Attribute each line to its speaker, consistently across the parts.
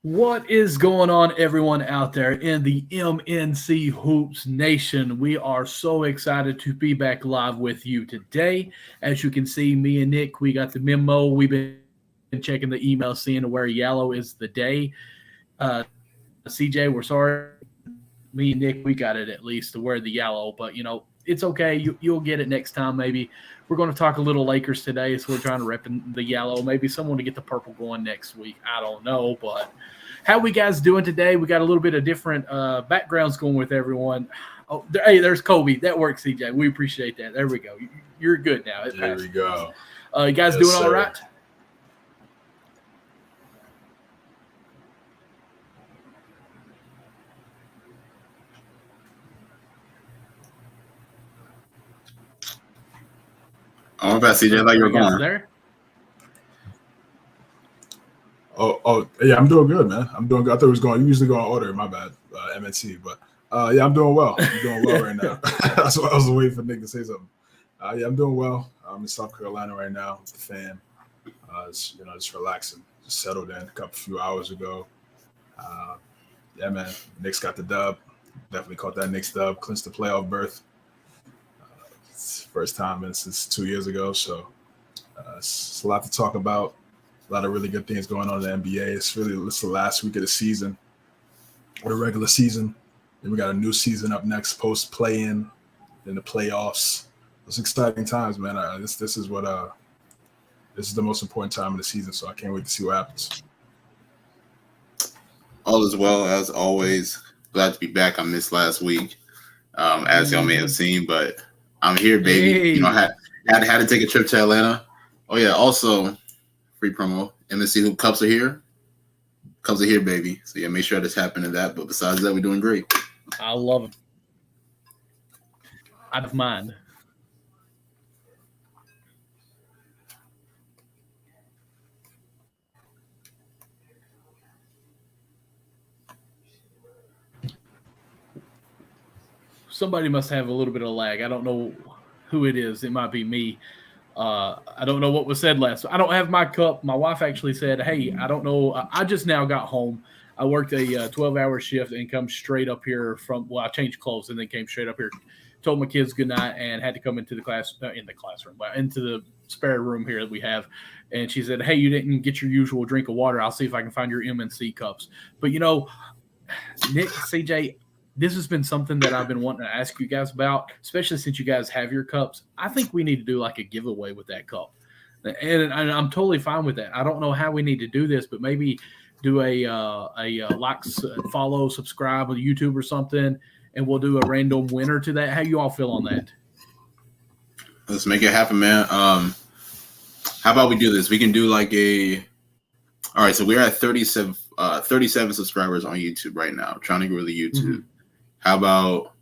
Speaker 1: What is going on, everyone out there in the MNC Hoops Nation? We are so excited to be back live with you today. As you can see, me and Nick, we got the memo. We've been checking the email, seeing where yellow is the day. CJ, we're sorry. Me and Nick, we got it at least to wear the yellow, but it's okay. You'll get it next time, maybe. We're going to talk a little Lakers today, so we're trying to rep the yellow. Maybe someone to get the purple going next week. I don't know, but how we guys doing today? We got a little bit of different backgrounds going with everyone. Hey, there's Kobe. That works, CJ. We appreciate that. There we go. You're good now. It
Speaker 2: There
Speaker 1: passed.
Speaker 2: we go.
Speaker 1: You guys
Speaker 2: Yes,
Speaker 1: doing all
Speaker 2: sir.
Speaker 1: right?
Speaker 3: Oh, my bad, CJ. I thought you were
Speaker 1: You guys
Speaker 3: gone.
Speaker 1: there?
Speaker 2: Yeah, I'm doing good, man. I'm doing good. I thought it was going. You usually go in order. My bad, MNC. But yeah, I'm doing well. I'm doing well right now. That's why I was waiting for Nick to say something. Yeah, I'm doing well. I'm in South Carolina right now with the fam. Just relaxing. Just settled in a few hours ago. Yeah, man. Knicks got the dub. Definitely caught that Knicks dub. Clinched the playoff berth. It's first time since 2 years ago. So it's a lot to talk about. A lot of really good things going on in the NBA. It's the last week of the season, or the regular season. Then we got a new season up next, post play-in, then the playoffs. It's exciting times, man. This is the most important time of the season, so I can't wait to see what happens.
Speaker 3: All is well, as always. Glad to be back. I missed last week, as y'all may have seen, but I'm here, baby.
Speaker 1: Hey.
Speaker 3: I had to take a trip to Atlanta. Oh, yeah, also, free promo. MSC Hoop Cups are here. Cups are here, baby. So, yeah, make sure to tap into that. But besides that, we're doing great.
Speaker 1: I love it. Out of mind. Somebody must have a little bit of lag. I don't know who it is. It might be me. I don't know what was said last. I don't have my cup. My wife actually said, "Hey, I don't know. I just now got home. I worked a 12-hour shift and come straight up here from. Well, I changed clothes and then came straight up here. Told my kids goodnight and had to come into the classroom, but into the spare room here that we have. And she said, "Hey, you didn't get your usual drink of water. I'll see if I can find your MNC cups." But Nick, CJ, this has been something that I've been wanting to ask you guys about, especially since you guys have your cups. I think we need to do like a giveaway with that cup. And I'm totally fine with that. I don't know how we need to do this, but maybe do a like, follow, subscribe on YouTube or something, and we'll do a random winner to that. How you all feel on that?
Speaker 3: Let's make it happen, man. How about we do this? We can do like all right, so we're at 37 subscribers on YouTube right now. Trying to grow the YouTube.
Speaker 1: Mm-hmm.
Speaker 3: How about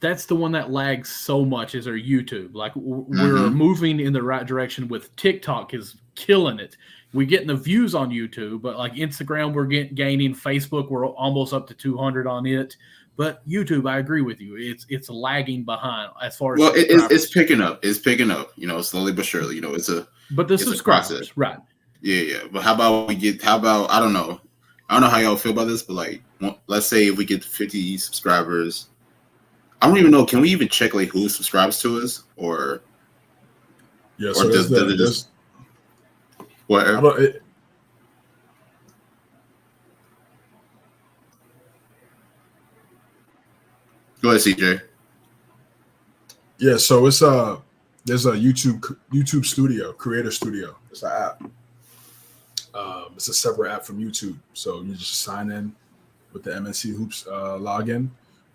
Speaker 1: that's the one that lags so much is our YouTube. Like we're moving in the right direction with TikTok is killing it. We're getting the views on YouTube, but like Instagram, we're gaining. Facebook, we're almost up to 200 on it. But YouTube, I agree with you. It's lagging behind as far as
Speaker 3: it's picking up. It's picking up. Slowly but surely.
Speaker 1: But the subscribers, right?
Speaker 3: Yeah. But how about I don't know. I don't know how y'all feel about this, but like, let's say if we get 50 subscribers, I don't even know. Can we even check like who subscribes to us, or
Speaker 2: Yeah,
Speaker 3: or
Speaker 2: so
Speaker 3: does it just whatever?
Speaker 2: Go ahead,
Speaker 3: CJ.
Speaker 2: Yeah, so there's a YouTube Studio, Creator Studio. It's an app. It's a separate app from YouTube. So you just sign in with the MNC Hoops login,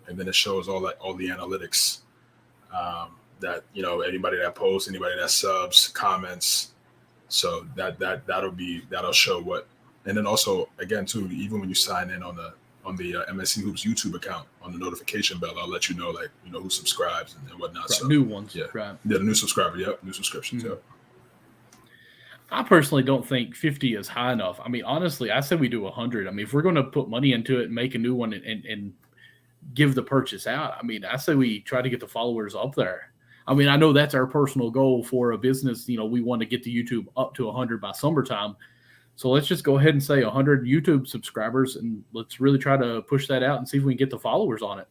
Speaker 2: and then it shows all the analytics that anybody that posts, anybody that subs, comments. So that'll show what. And then also again too, even when you sign in on the MNC Hoops YouTube account, on the notification bell, I'll let you know who subscribes and whatnot.
Speaker 1: Right,
Speaker 2: so
Speaker 1: new ones,
Speaker 2: yeah,
Speaker 1: right?
Speaker 2: Yeah, the new subscriber, yep, new subscriptions, yep.
Speaker 1: I personally don't think 50 is high enough. I mean, honestly, I said we do 100. I mean, if we're going to put money into it and make a new one and give the purchase out, I mean, I say we try to get the followers up there. I mean, I know that's our personal goal for a business. We want to get the YouTube up to 100 by summertime. So let's just go ahead and say 100 YouTube subscribers, and let's really try to push that out and see if we can get the followers on it.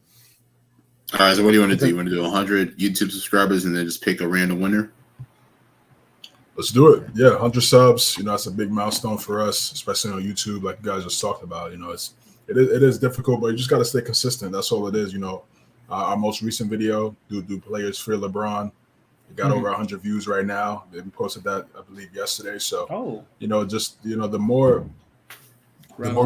Speaker 3: All right, so what do you want to do? You want to do 100 YouTube subscribers and then just pick a random winner?
Speaker 2: Let's do it. Yeah, 100 subs. That's a big milestone for us, especially on YouTube, like you guys just talked about. It is difficult, but you just got to stay consistent. That's all it is. Our most recent video, do players fear LeBron? It got over 100 views right now. We posted that, I believe, yesterday. So, the more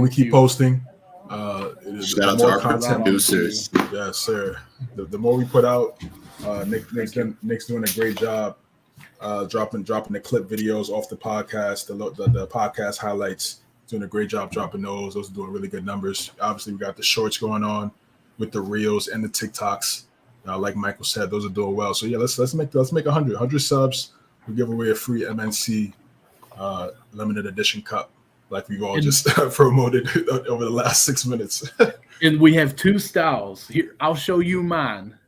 Speaker 2: we keep posting,
Speaker 3: shout out to our producers.
Speaker 2: Yes, sir. The more we put out, Nick's doing a great job dropping the clip videos off the podcast, the podcast highlights. Doing a great job dropping those. Those are doing really good numbers. Obviously, we got the shorts going on with the reels and the TikToks. Like Michael said, those are doing well. So yeah, let's make 100 subs. We give away a free MNC limited edition cup, like we've all just promoted over the last 6 minutes.
Speaker 1: And we have two styles here. I'll show you mine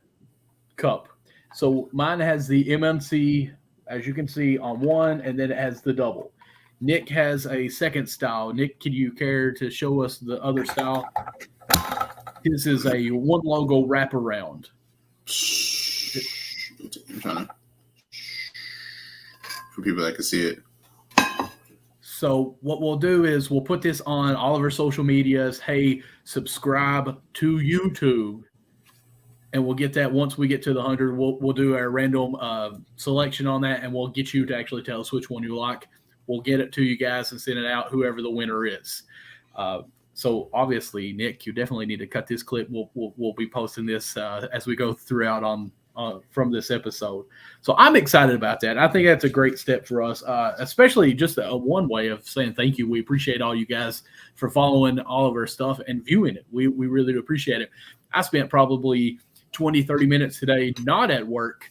Speaker 1: cup. So mine has the MNC, as you can see, on one, and then it has the double. Nick has a second style. Nick, can you care to show us the other style? This is a one logo wraparound.
Speaker 3: I'm trying to, for people that can see it.
Speaker 1: So what we'll do is we'll put this on all of our social medias. Hey, subscribe to YouTube, and we'll get that once we get to the 100. We'll do our random selection on that, and we'll get you to actually tell us which one you like. We'll get it to you guys and send it out, whoever the winner is. So obviously, Nick, you definitely need to cut this clip. We'll be posting this as we go throughout from this episode. So I'm excited about that. I think that's a great step for us, especially just one way of saying thank you. We appreciate all you guys for following all of our stuff and viewing it. We really do appreciate it. I spent probably 20, 30 minutes today not at work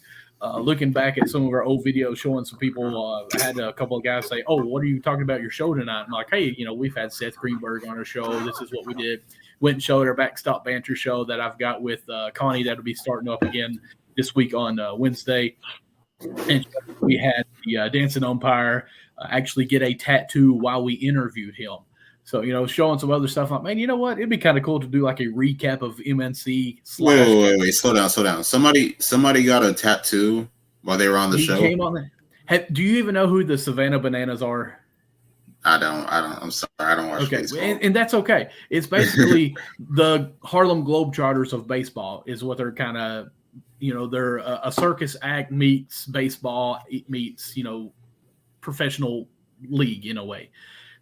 Speaker 1: looking back at some of our old videos, showing some people. I had a couple of guys say, "Oh, what are you talking about your show tonight?" I'm like, "Hey, we've had Seth Greenberg on our show. This is what we did." Went and showed our Backstop Banter show that I've got with Connie. That'll be starting up again this week on Wednesday. And we had the dancing umpire actually get a tattoo while we interviewed him. So, showing some other stuff. Like, man, you know what? It'd be kind of cool to do like a recap of MNC.
Speaker 3: Wait. Slow down. Somebody got a tattoo while they were on the show.
Speaker 1: Came on do you even know who the Savannah Bananas are?
Speaker 3: I don't. I'm sorry. I don't watch baseball.
Speaker 1: And that's okay. It's basically the Harlem Globetrotters of baseball is what they're kind of, they're a circus act meets baseball, meets, professional league in a way.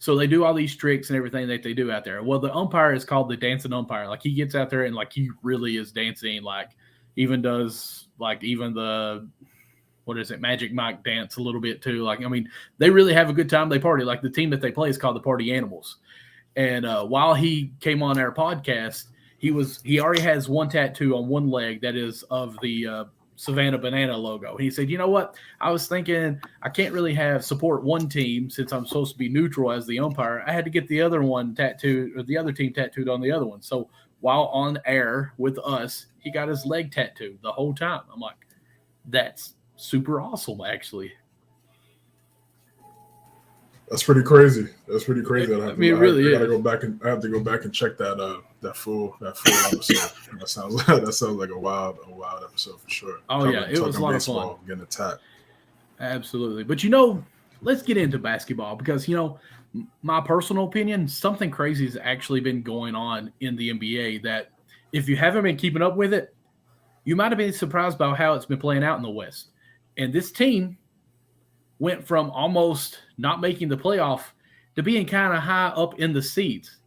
Speaker 1: So they do all these tricks and everything that they do out there. Well, the umpire is called the dancing umpire. Like, he gets out there and like he really is dancing. Like, even does like even the Magic Mike dance a little bit too. Like, I mean, they really have a good time. They party. Like, the team that they play is called the Party Animals. And while he came on our podcast, he already has one tattoo on one leg that is of the Savannah Banana logo. He said, "You know what? I was thinking I can't really support one team since I'm supposed to be neutral as the umpire. I had to get the other one tattooed, or the other team tattooed on the other one." So while on air with us, he got his leg tattooed the whole time. I'm like, that's super awesome, actually.
Speaker 2: That's pretty crazy. I have to go back and check that full episode. that sounds like a wild episode for sure.
Speaker 1: Oh yeah, it was a lot of fun.
Speaker 2: Getting attacked.
Speaker 1: Absolutely, but let's get into basketball because my personal opinion, something crazy has actually been going on in the NBA that if you haven't been keeping up with it, you might have been surprised by how it's been playing out in the West. And this team went from almost not making the playoff to being kind of high up in the seeds.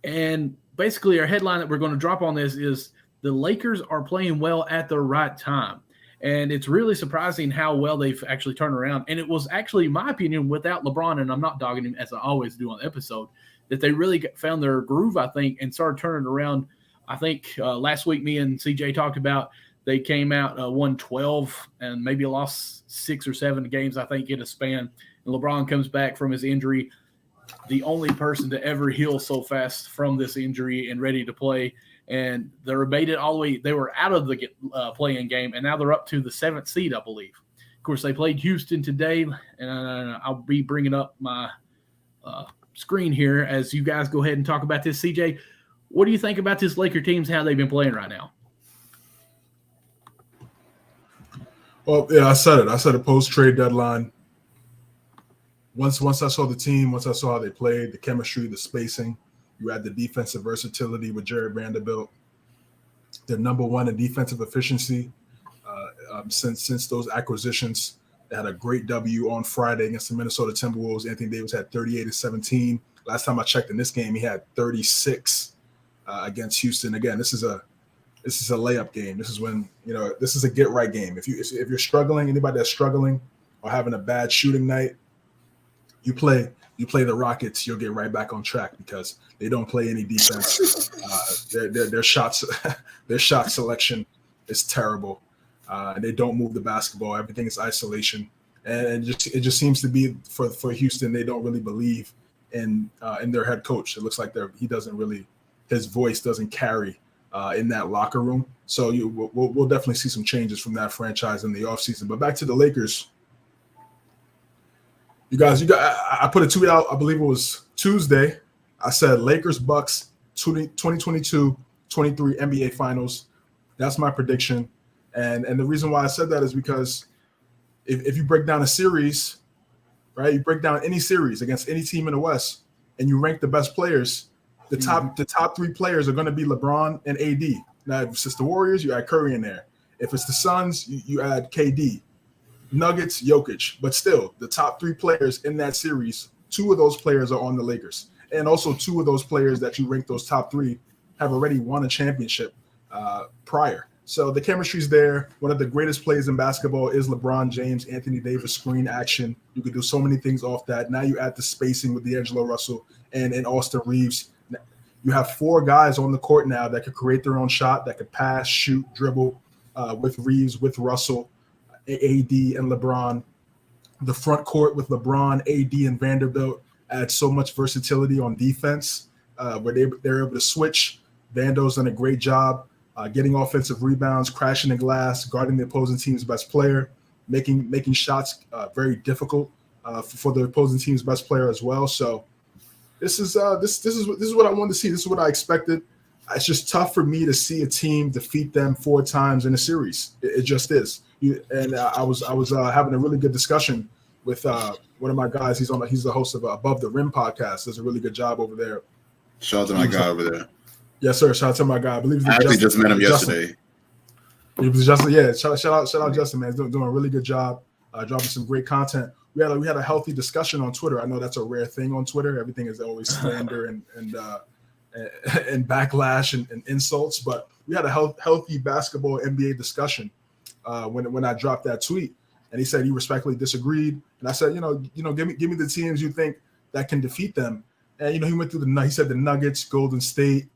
Speaker 1: And basically our headline that we're going to drop on this is the Lakers are playing well at the right time. And it's really surprising how well they've actually turned around. And it was actually, in my opinion, without LeBron, and I'm not dogging him as I always do on the episode, that they really found their groove, I think, and started turning around. I think last week me and CJ talked about they came out 1-12 and maybe lost 6 or 7 games, I think, in a span. And LeBron comes back from his injury, the only person to ever heal so fast from this injury and ready to play. And they're abated all the way. They were out of the playing game, and now they're up to the 7th seed, I believe. Of course, they played Houston today, and I'll be bringing up my screen here as you guys go ahead and talk about this. CJ, what do you think about this Laker teams, how they've been playing right now?
Speaker 2: Well, yeah, I said it post-trade deadline. Once I saw the team, once I saw how they played, the chemistry, the spacing, you had the defensive versatility with Jared Vanderbilt. They're number one in defensive efficiency since those acquisitions. They had a great W on Friday against the Minnesota Timberwolves. Anthony Davis had 38-17. Last time I checked in this game, he had 36 against Houston. Again, this is a layup game. This is when, this is a get right game. If you're struggling, anybody that's struggling or having a bad shooting night, you play the Rockets, you'll get right back on track because they don't play any defense. Their shot selection is terrible. They don't move the basketball. Everything is isolation, and it just seems to be for Houston. They don't really believe in their head coach. It looks like his voice doesn't carry in that locker room. So we'll definitely see some changes from that franchise in the offseason. But back to the Lakers. You guys, I put a tweet out, I believe it was Tuesday. I said Lakers Bucks 2022-23 NBA Finals. That's my prediction. And the reason why I said that is because if you break down a series, right? You break down any series against any team in the West and you rank the best players, the top three players are going to be LeBron and AD. Now, if it's the Warriors, you add Curry in there. If it's the Suns, you add KD. Nuggets, Jokic. But still, the top three players in that series, two of those players are on the Lakers. And also two of those players that you rank those top three have already won a championship prior. So the chemistry's there. One of the greatest plays in basketball is LeBron James, Anthony Davis screen action. You could do so many things off that. Now you add the spacing with D'Angelo Russell and Austin Reeves. You have four guys on the court now that could create their own shot, that could pass, shoot, dribble with Reeves, with Russell, AD, and LeBron. The front court with LeBron, AD, and Vanderbilt adds so much versatility on defense where they're able to switch. Vando's done a great job getting offensive rebounds, crashing the glass, guarding the opposing team's best player, making shots very difficult for the opposing team's best player as well. So this is what I wanted to see. This is what I expected. It's just tough for me to see a team defeat them 4 times in a series. It just is. I was having a really good discussion with one of my guys. He's the host of Above the Rim podcast. Does a really good job over there.
Speaker 3: Shout out to my guy over there.
Speaker 2: Yes, sir. Shout out to my guy. I believe
Speaker 3: I actually just met him yesterday.
Speaker 2: It was Justin. Yeah, shout out Justin, man. He's doing a really good job, dropping some great content. We had a healthy discussion on Twitter. I know that's a rare thing on Twitter. Everything is always slander and backlash and insults. But we had a healthy basketball NBA discussion when I dropped that tweet. And he said he respectfully disagreed. And I said, give me the teams you think that can defeat them. And he went through he said the Nuggets, Golden State,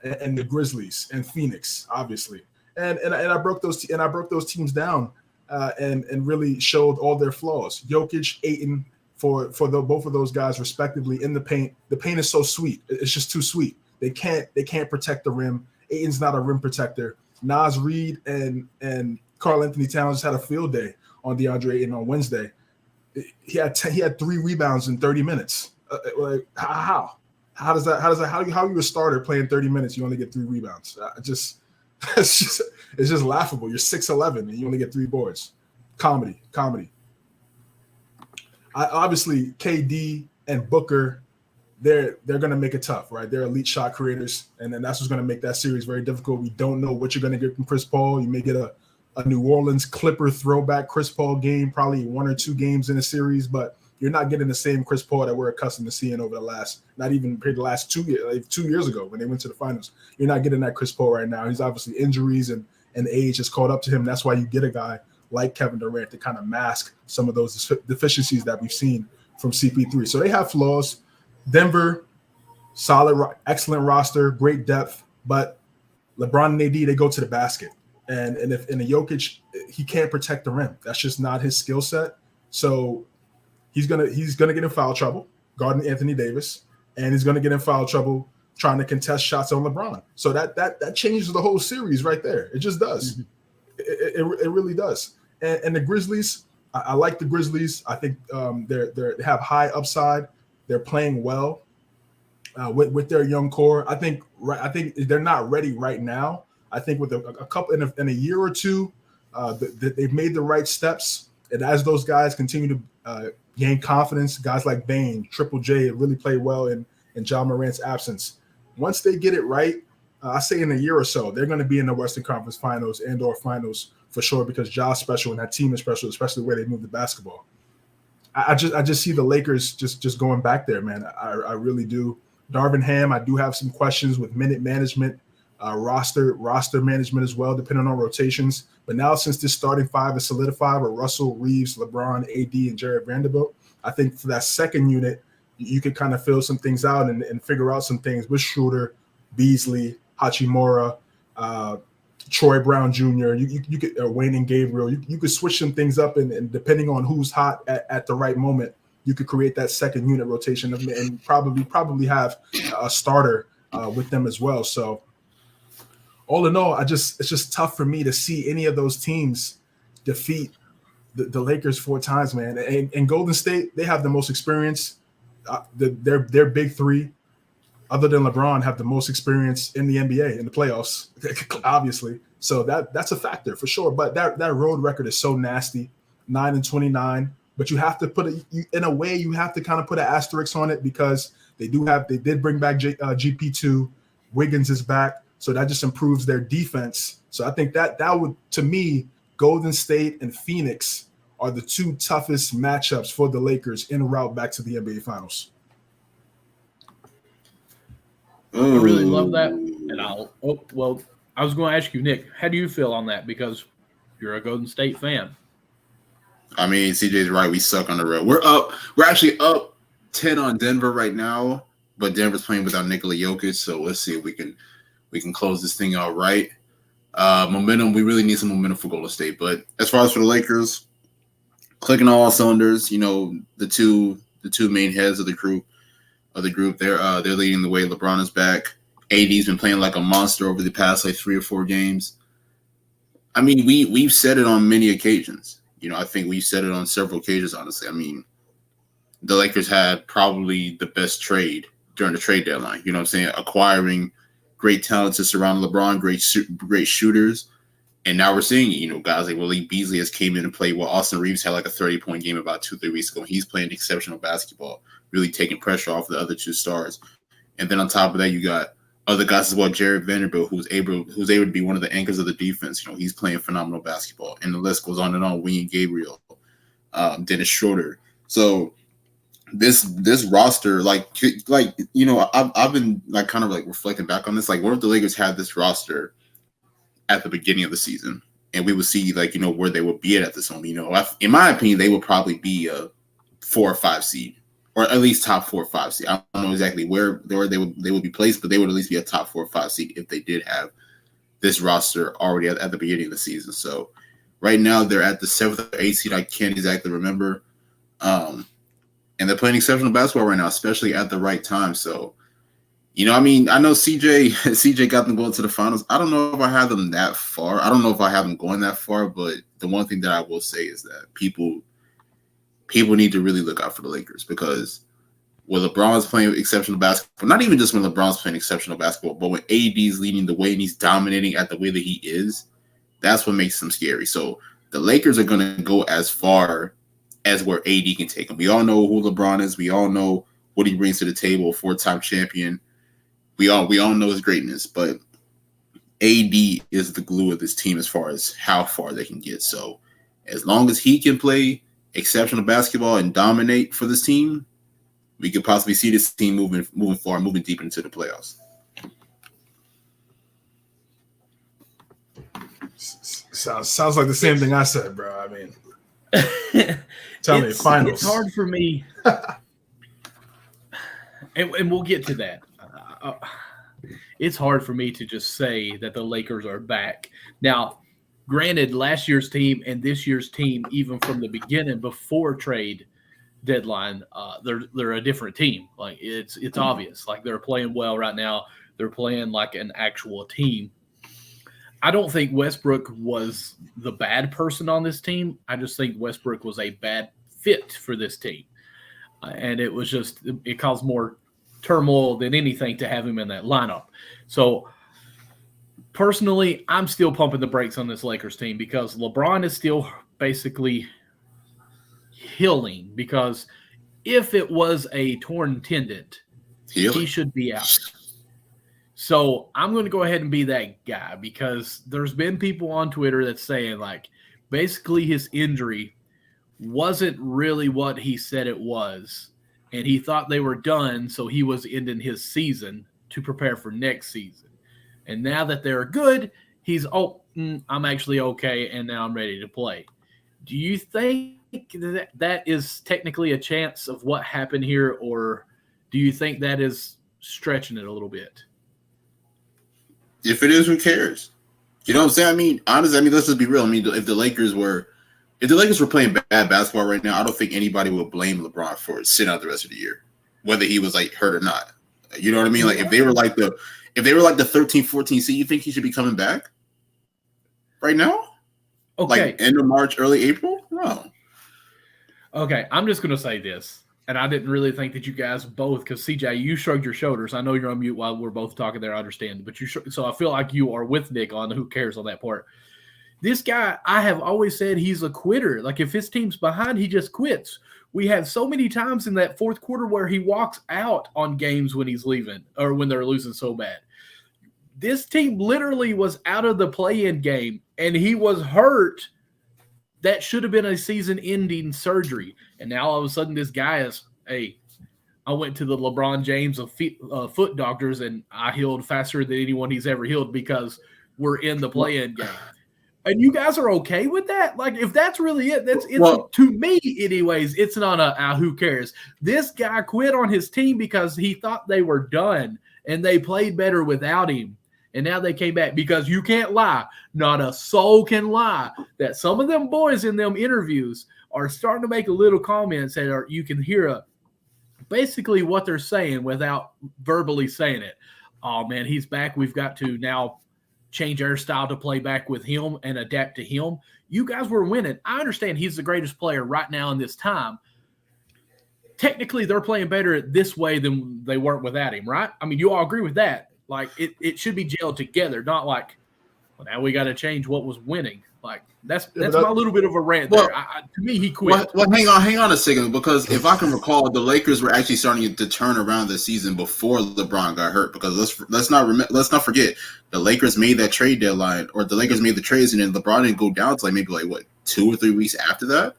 Speaker 2: and the Grizzlies and Phoenix, obviously. And I broke those teams down and really showed all their flaws. Jokic, Ayton, for both of those guys respectively in the paint. The paint is so sweet. It's just too sweet. They can't protect the rim. Ayton's not a rim protector. Naz Reid and Karl Anthony Towns just had a field day on DeAndre Ayton on Wednesday. He had 3 rebounds in 30 minutes. How are you a starter playing 30 minutes? You only get 3 rebounds. It's just laughable. You're 6'11" and you only get 3 boards. Comedy. Obviously, KD and Booker, they're going to make it tough, right? They're elite shot creators, and then that's what's going to make that series very difficult. We don't know what you're going to get from Chris Paul. You may get a New Orleans Clipper throwback Chris Paul game, probably 1 or 2 games in a series, but you're not getting the same Chris Paul that we're accustomed to seeing over the last 2 years, like 2 years ago when they went to the finals. You're not getting that Chris Paul right now. He's obviously injuries and age has caught up to him. That's why you get a guy like Kevin Durant to kind of mask some of those deficiencies that we've seen from CP3. So they have flaws. Denver, solid, excellent roster, great depth, but LeBron and AD, they go to the basket. And if in the Jokic, he can't protect the rim. That's just not his skill set. So he's gonna get in foul trouble guarding Anthony Davis, and he's gonna get in foul trouble trying to contest shots on LeBron. So that changes the whole series right there. It just does. Mm-hmm. It really does. And the Grizzlies, I like the Grizzlies. I think they have high upside. They're playing well with their young core. I think they're not ready right now. I think with a couple in a year or two, they've made the right steps. And as those guys continue to gain confidence, guys like Bane, Triple J really play well in John Morant's absence. Once they get it right, I say in a year or so, they're going to be in the Western Conference Finals and/or Finals for sure because Ja's special and that team is special, especially the way they move the basketball. I just see the Lakers just going back there, man. I really do. Darvin Ham, I do have some questions with minute management, roster management as well, depending on rotations. But now since this starting five is solidified with Russell, Reeves, LeBron, AD, and Jared Vanderbilt, I think for that second unit, you could kind of fill some things out and figure out some things with Schroeder, Beasley, Hachimura, Troy Brown Jr., you could Wayne and Gabriel, you could switch some things up and depending on who's hot at the right moment, you could create that second unit rotation and probably have a starter with them as well. So all in all, it's just tough for me to see any of those teams defeat the Lakers 4 times, man. And Golden State, they have the most experience. Their big three, other than LeBron, have the most experience in the NBA in the playoffs, obviously. So that's a factor for sure. But that road record is so nasty, 9-29. But you have to in a way, you have to kind of put an asterisk on it because they did bring back GP2. Wiggins is back, so that just improves their defense. So I think that would, to me, Golden State and Phoenix are the 2 toughest matchups for the Lakers en route back to the NBA Finals.
Speaker 1: I really love that. And I was going to ask you, Nick, how do you feel on that? Because you're a Golden State fan.
Speaker 3: I mean, CJ's right. We suck on the road. We're actually up 10 on Denver right now, but Denver's playing without Nikola Jokic. So let's see if we can close this thing out right. Momentum. We really need some momentum for Golden State. But as far as for the Lakers, clicking all cylinders. You know, the two main heads of the group. They're leading the way. LeBron is back. AD's been playing like a monster over the past 3 or 4 games. I mean, we've said it on many occasions. You know, I think we've said it on several occasions, honestly. I mean, the Lakers had probably the best trade during the trade deadline. You know what I'm saying? Acquiring great talent to surround LeBron, great shooters. And now we're seeing, you know, guys like Malik Beasley has came in and played well. Austin Reeves had like a 30-point game about 2-3 weeks ago. He's playing exceptional basketball, really taking pressure off the other 2 stars. And then on top of that, you got other guys as well, Jared Vanderbilt, who's able to be one of the anchors of the defense. You know, he's playing phenomenal basketball. And the list goes on and on. Wayne Gabriel, Dennis Schroeder. So this roster, you know, I've been kind of reflecting back on this. What if the Lakers had this roster at the beginning of the season, and we would see you know where they would be at this moment. You know, in my opinion, they would probably be a 4 or 5 seed, or at least top 4 or 5 seed. I don't know exactly where they would be placed, but they would at least be a top 4 or 5 seed if they did have this roster already at the beginning of the season. So right now they're at the 7th or 8th seed. I can't exactly remember, and they're playing exceptional basketball right now, especially at the right time. So. You know, I mean, I know CJ got them going to the finals. I don't know if I have them that far. I don't know if I have them going that far, but the one thing that I will say is that people need to really look out for the Lakers because when LeBron's playing exceptional basketball, not even just when LeBron's playing exceptional basketball, but when AD's leading the way and he's dominating at the way that he is, that's what makes them scary. So the Lakers are going to go as far as where AD can take them. We all know who LeBron is. We all know what he brings to the table, 4-time champion. We all know his greatness, but AD is the glue of this team as far as how far they can get. So as long as he can play exceptional basketball and dominate for this team, we could possibly see this team moving forward, moving deep into the playoffs.
Speaker 2: Sounds like the same thing I said, bro. I mean, tell me, finals.
Speaker 1: It's hard for me, and we'll get to that. It's hard for me to just say that the Lakers are back. Now, granted, last year's team and this year's team, even from the beginning, before trade deadline, they're a different team. It's obvious. They're playing well right now. They're playing like an actual team. I don't think Westbrook was the bad person on this team. I just think Westbrook was a bad fit for this team. and it caused more turmoil than anything to have him in that lineup. So personally, I'm still pumping the brakes on this Lakers team because LeBron is still basically healing. Because if it was a torn tendon, he should be out. So I'm going to go ahead and be that guy because there's been people on Twitter that's saying like basically his injury wasn't really what he said it was. And he thought they were done, so he was ending his season to prepare for next season. And now that they're good, he's, I'm actually okay, and now I'm ready to play. Do you think that is technically a chance of what happened here, or do you think that is stretching it a little bit?
Speaker 3: If it is, who cares? You know what I'm saying? I mean, honestly, let's just be real. I mean, if the Lakers were playing bad basketball right now, I don't think anybody would blame LeBron for sitting out the rest of the year, whether he was like hurt or not. You know what I mean? Like if they were like the 13, 14 seed, you think he should be coming back right now?
Speaker 1: Okay.
Speaker 3: Like end of March, early April? No.
Speaker 1: Okay, I'm just going to say this, and I didn't really think that you guys both, because CJ, you shrugged your shoulders. I know you're on mute while we're both talking there. I understand, but so I feel like you are with Nick on who cares on that part. This guy, I have always said he's a quitter. Like if his team's behind, he just quits. We had so many times in that fourth quarter where he walks out on games when he's leaving or when they're losing so bad. This team literally was out of the play-in game, and he was hurt. That should have been a season-ending surgery. And now all of a sudden this guy is, hey, I went to the LeBron James of foot doctors, and I healed faster than anyone he's ever healed because we're in the play-in game. And you guys are okay with that? Like, if that's really it, to me, anyways, it's not who cares. This guy quit on his team because he thought they were done, and they played better without him. And now they came back because you can't lie. Not a soul can lie that some of them boys in them interviews are starting to make a little comments that you can hear basically what they're saying without verbally saying it. Oh, man, he's back. We've got to now change our style to play back with him and adapt to him. You guys were winning. I understand he's the greatest player right now in this time. Technically, they're playing better this way than they weren't without him, right? I mean, you all agree with that. Like, it should be gelled together, not like, well, now we got to change what was winning. Like, that's my little bit of a rant there. To me, he quit.
Speaker 3: Well, hang on a second, because if I can recall, the Lakers were actually starting to turn around the season before LeBron got hurt. Because let's not forget, the Lakers made that trade deadline, or the Lakers made the trades, and then LeBron didn't go down to maybe 2 or 3 weeks after that.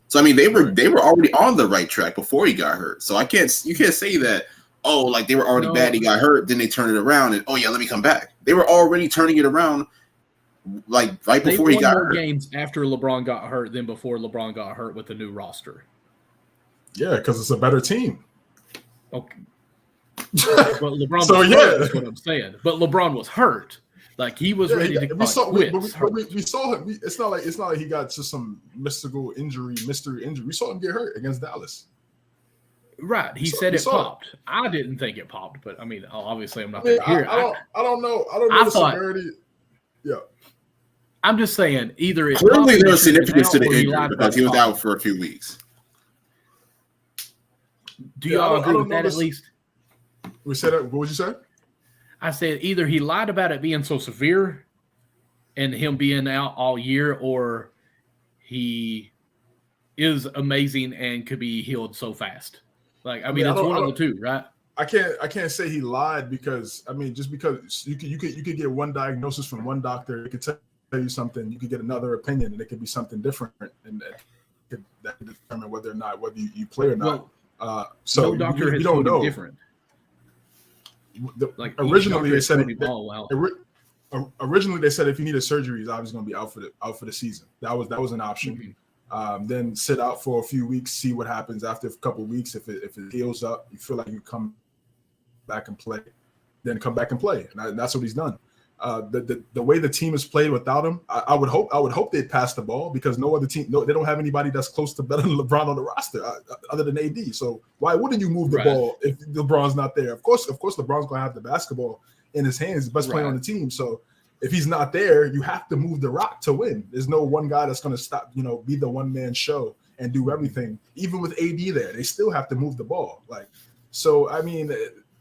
Speaker 3: So I mean, they were already on the right track before he got hurt. So you can't say that. Oh, like they were already bad, he got hurt, then they turned it around, and let me come back. They were already turning it around, like right before he got hurt.
Speaker 1: They won more games after LeBron got hurt than before LeBron got hurt with the new roster.
Speaker 2: Yeah, because it's a better team.
Speaker 1: Okay. But LeBron was hurt, that's what I'm saying. But LeBron was hurt. Like he was ready to quit.
Speaker 2: We saw him. It's not like he got just some mystery injury. We saw him get hurt against Dallas.
Speaker 1: Right. He said it popped. I didn't think it popped, but I mean, obviously I'm not going to hear it.
Speaker 2: I don't know the severity. Yeah.
Speaker 1: I'm just saying either it
Speaker 3: clearly there was significance to the injury because he was out for a few weeks.
Speaker 1: Do y'all agree with that at least?
Speaker 2: We said that. What would you say?
Speaker 1: I said either he lied about it being so severe and him being out all year, or he is amazing and could be healed so fast. Like, I mean, it's one of the two, right?
Speaker 2: I can't say he lied because just because you could get one diagnosis from one doctor, it could tell you something, you could get another opinion, and it could be something different, and that could determine whether you play or not. So
Speaker 1: no doctor
Speaker 2: you don't know.
Speaker 1: Different.
Speaker 2: Originally they said originally they said if you need a surgery, he's obviously going to be out for the season. That was an option. Mm-hmm. Then sit out for a few weeks, see what happens after a couple of weeks. If it heals up, you feel like you come back and play, then come back and play. And that's what he's done. The way the team has played without him, I would hope they'd pass the ball because no other team, they don't have anybody that's close to better than LeBron on the roster other than AD. So why wouldn't you move the ball if LeBron's not there? Of course, LeBron's gonna have the basketball in his hands, the best player on the team. So if he's not there, you have to move the rock to win. There's no one guy that's going to stop, be the one man show and do everything. Even with AD there, they still have to move the ball. Like, so I mean,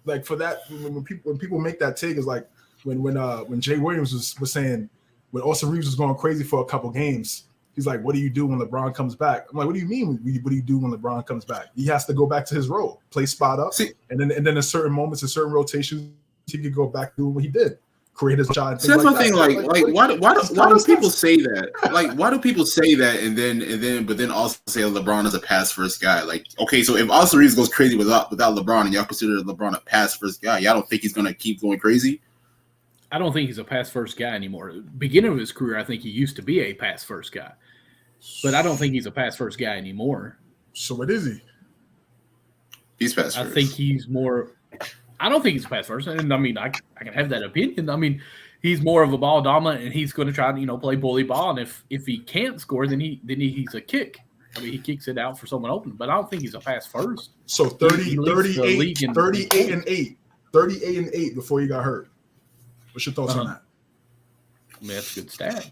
Speaker 2: like for that, when people make that take, is like when Jay Williams was saying when Austin Reeves was going crazy for a couple games. He's like, what do you do when LeBron comes back? I'm like, what do you mean? What do you do when LeBron comes back? He has to go back to his role, play spot up, and then in certain moments, in certain rotations, he could go back to doing what he did, create his shot.
Speaker 3: So that's my thing. Like, why do people say that? Like, why do people say that but then also say LeBron is a pass first guy? Like, okay, so if Austin Reeves goes crazy without LeBron, and y'all consider LeBron a pass first guy, y'all don't think he's gonna keep going crazy?
Speaker 1: I don't think he's a pass first guy anymore. Beginning of his career, I think he used to be a pass first guy. But I don't think he's a pass first guy anymore.
Speaker 2: So what is he?
Speaker 3: He's pass first.
Speaker 1: I think he's more. I don't think he's a pass first, and I mean I can have that opinion. I mean he's more of a ball dominant, and he's going to try to play bully ball. And if he can't score, then he's a kick. I mean he kicks it out for someone open. But I don't think he's a pass first.
Speaker 2: So 38 and 8 before he got hurt. What's your thoughts on that?
Speaker 1: I mean that's a good stat.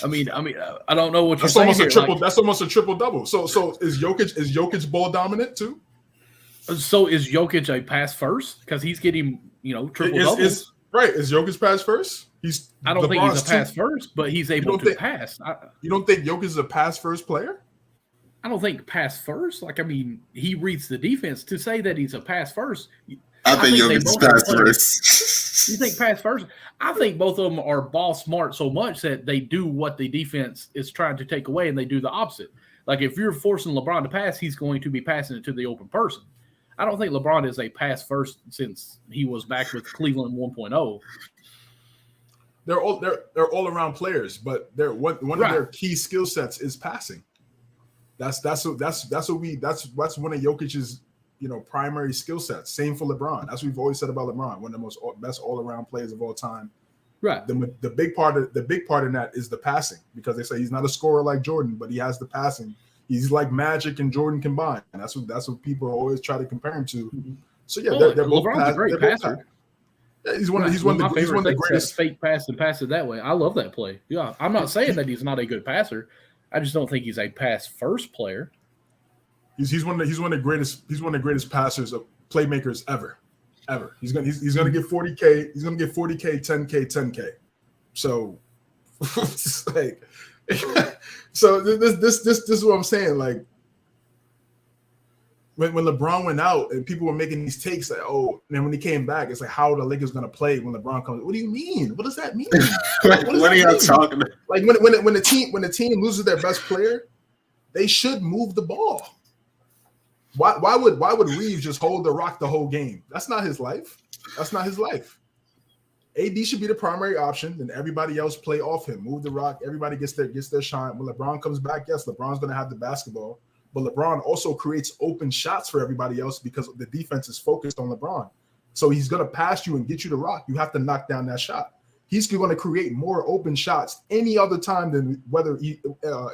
Speaker 1: I mean, I don't know what you're
Speaker 2: that's
Speaker 1: saying.
Speaker 2: Almost a triple. Like, that's almost a triple double. So is Jokic ball dominant too?
Speaker 1: So is Jokic a pass first because he's getting triple doubles?
Speaker 2: Right? Is Jokic pass first?
Speaker 1: I don't think he's a pass first, but he's able to pass.
Speaker 2: You don't think Jokic is a pass first player?
Speaker 1: I don't think pass first. Like I mean, he reads the defense. To say that he's a pass first.
Speaker 3: I think Jokic is pass first.
Speaker 1: You think pass first? I think both of them are ball smart so much that they do what the defense is trying to take away, and they do the opposite. Like if you're forcing LeBron to pass, he's going to be passing it to the open person. I don't think LeBron is a pass first since he was back with Cleveland 1.0.
Speaker 2: They're all around players, but one of their key skill sets is passing. That's one of Jokic's primary skill sets. Same for LeBron. That's what we've always said about LeBron, one of the best all-around players of all time.
Speaker 1: Right.
Speaker 2: The big part in that is the passing, because they say he's not a scorer like Jordan, but he has the passing. He's like Magic and Jordan combined. And that's what people always try to compare him to. So yeah, they're both
Speaker 1: LeBron's a great passer.
Speaker 2: Yeah, he's one of the greatest.
Speaker 1: Fake pass and pass it that way. I love that play. Yeah, I'm not saying that he's not a good passer. I just don't think he's a pass first player.
Speaker 2: He's one of the greatest passers of playmakers ever. He's gonna get 40K. He's gonna get 40K, 10K, 10K. So, it's like, so this is what I'm saying. Like, when LeBron went out and people were making these takes, like, oh, and then when he came back, it's like, how are the Lakers gonna play when LeBron comes? What do you mean? What does that mean?
Speaker 3: What are y'all talking about?
Speaker 2: Like when the team loses their best player, they should move the ball. Why would Reeves just hold the rock the whole game? That's not his life. AD should be the primary option, and everybody else play off him. Move the rock. Everybody gets their shine. When LeBron comes back, yes, LeBron's going to have the basketball, but LeBron also creates open shots for everybody else because the defense is focused on LeBron. So he's going to pass you and get you the rock. You have to knock down that shot. He's going to create more open shots any other time than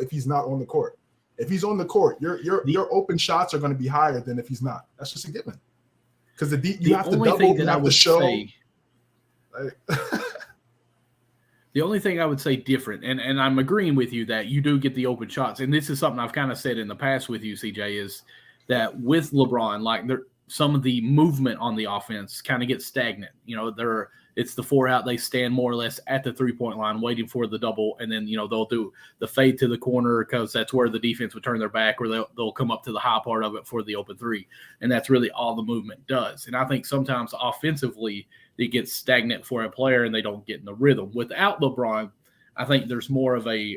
Speaker 2: if he's not on the court. If he's on the court, your open shots are going to be higher than if he's not. That's just a given. Because you have to double, you have to show.
Speaker 1: The only thing I would say different, and I'm agreeing with you that you do get the open shots, and this is something I've kind of said in the past with you, CJ, is that with LeBron, like some of the movement on the offense kind of gets stagnant. It's the 4 out. They stand more or less at the 3-point line waiting for the double, and then they'll do the fade to the corner because that's where the defense would turn their back, or they'll come up to the high part of it for the open 3, and that's really all the movement does. And I think sometimes offensively it gets stagnant for a player and they don't get in the rhythm. Without LeBron, I think there's more of a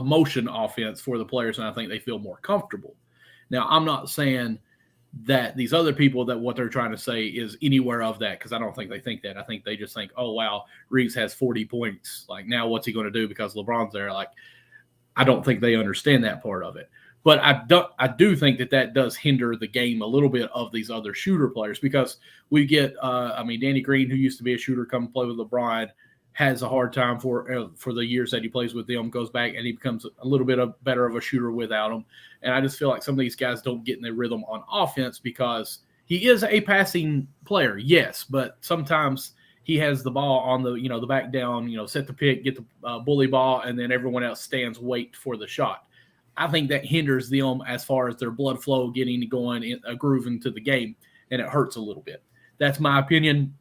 Speaker 1: motion offense for the players, and I think they feel more comfortable. Now, I'm not saying that these other people that what they're trying to say is anywhere of that, because I don't think they think that. I think they just think, oh, wow, Reeves has 40 points. Like, now what's he going to do because LeBron's there? Like, I don't think they understand that part of it. But I do think that does hinder the game a little bit of these other shooter players, because we get, Danny Green, who used to be a shooter, come play with LeBron, has a hard time for the years that he plays with them, goes back and he becomes a little bit better of a shooter without him. And I just feel like some of these guys don't get in their rhythm on offense because he is a passing player, yes, but sometimes he has the ball on the the back down, set the pick, get the bully ball, and then everyone else stands wait for the shot. I think that hinders them as far as their blood flow getting going, in a groove into the game, and it hurts a little bit. That's my opinion.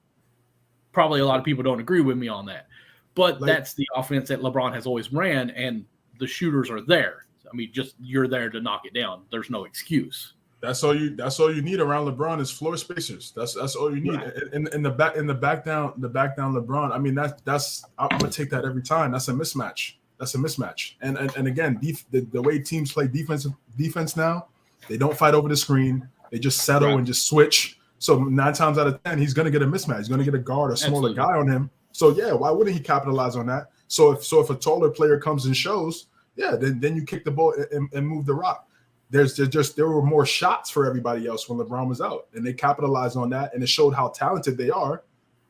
Speaker 1: Probably a lot of people don't agree with me on that, but that's the offense that LeBron has always ran, and the shooters are there. I mean, just you're there to knock it down. There's no excuse.
Speaker 2: That's all you need around LeBron is floor spacers. That's all you need. Right. In the back down LeBron. I mean, that's I'm gonna take that every time. That's a mismatch. And again, the way teams play defense now, they don't fight over the screen. They just settle and just switch. So 9 times out of 10, he's gonna get a mismatch. He's gonna get a guard, a smaller guy on him. So yeah, why wouldn't he capitalize on that? So if a taller player comes and shows, then you kick the ball and move the rock. There were more shots for everybody else when LeBron was out, and they capitalized on that, and it showed how talented they are.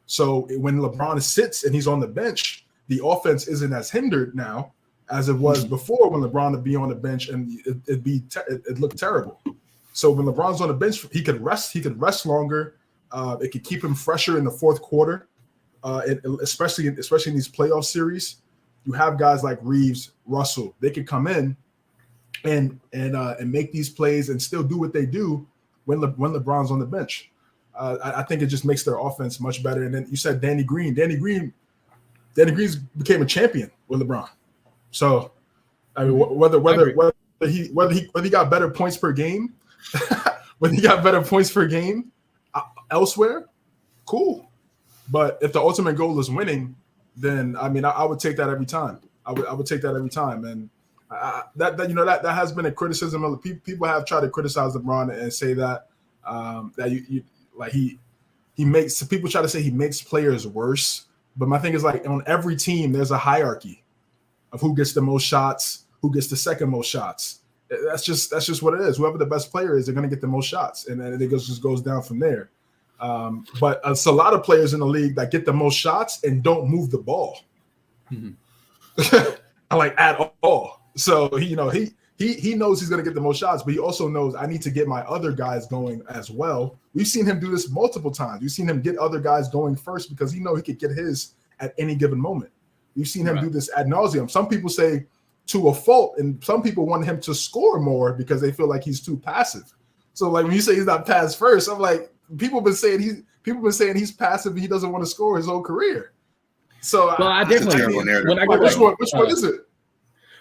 Speaker 2: So when LeBron sits and he's on the bench, the offense isn't as hindered now as it was before when LeBron would be on the bench and it looked terrible. So when LeBron's on the bench, he could rest longer. It could keep him fresher in the fourth quarter, especially in these playoff series. You have guys like Reeves, Russell. They could come in and make these plays and still do what they do when LeBron's on the bench. I think it just makes their offense much better. And then you said Danny Green. Danny Green's became a champion with LeBron. So I mean, whether he got better points per game, elsewhere, cool. But if the ultimate goal is winning, then I mean I would take that every time. I would take that every time. And that has been a criticism of people have tried to criticize LeBron and say that he makes people try to say he makes players worse. But my thing is, like, on every team, there's a hierarchy of who gets the most shots, who gets the second most shots. That's just what it is. Whoever the best player is, they're going to get the most shots, and then it just goes down from there. But it's a lot of players in the league that get the most shots and don't move the ball, like at all. So he knows he's going to get the most shots, but he also knows I need to get my other guys going as well. We've seen him do this multiple times. We've seen him get other guys going first because he knows he could get his at any given moment. We've seen him do this ad nauseum. Some people say to a fault, and some people want him to score more because they feel like he's too passive. So like when you say he's not pass first, I'm like, people have been saying he's passive and he doesn't want to score his whole career. So
Speaker 1: I definitely
Speaker 2: which one is it?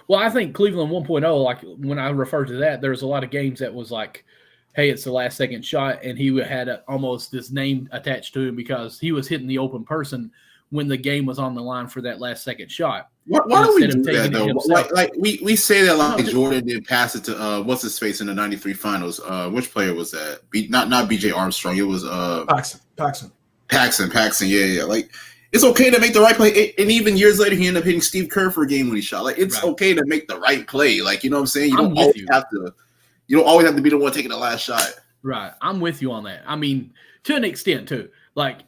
Speaker 1: Well, I think Cleveland 1.0, like when I refer to that, there's a lot of games that was like, hey, it's the last second shot, and he had almost this name attached to him because he was hitting the open person when the game was on the line for that last second shot.
Speaker 3: Why do we do that though? Like we say that like Jordan did pass it to what's his face in the '93 finals. Which player was that? Not BJ Armstrong. It was Paxson. Yeah. Like, it's okay to make the right play, and even years later, he ended up hitting Steve Kerr for a game when he shot. Like, it's okay to make the right play. Like, you know what I'm saying? You don't always have to be the one taking the last shot.
Speaker 1: Right. I'm with you on that. I mean, to an extent too. Like,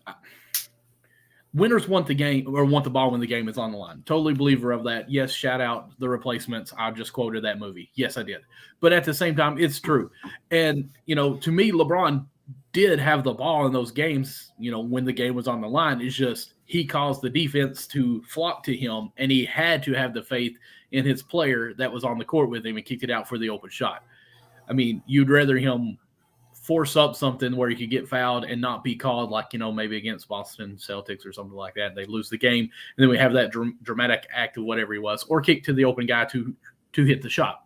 Speaker 1: winners want the game or want the ball when the game is on the line. Totally believer of that. Yes, shout out The Replacements. I just quoted that movie. Yes, I did. But at the same time, it's true. And, to me, LeBron did have the ball in those games, when the game was on the line. It's just he caused the defense to flock to him, and he had to have the faith in his player that was on the court with him and kicked it out for the open shot. I mean, you'd rather him force up something where he could get fouled and not be called, like, maybe against Boston Celtics or something like that. They lose the game, and then we have that dramatic act of whatever he was, or kick to the open guy to hit the shot.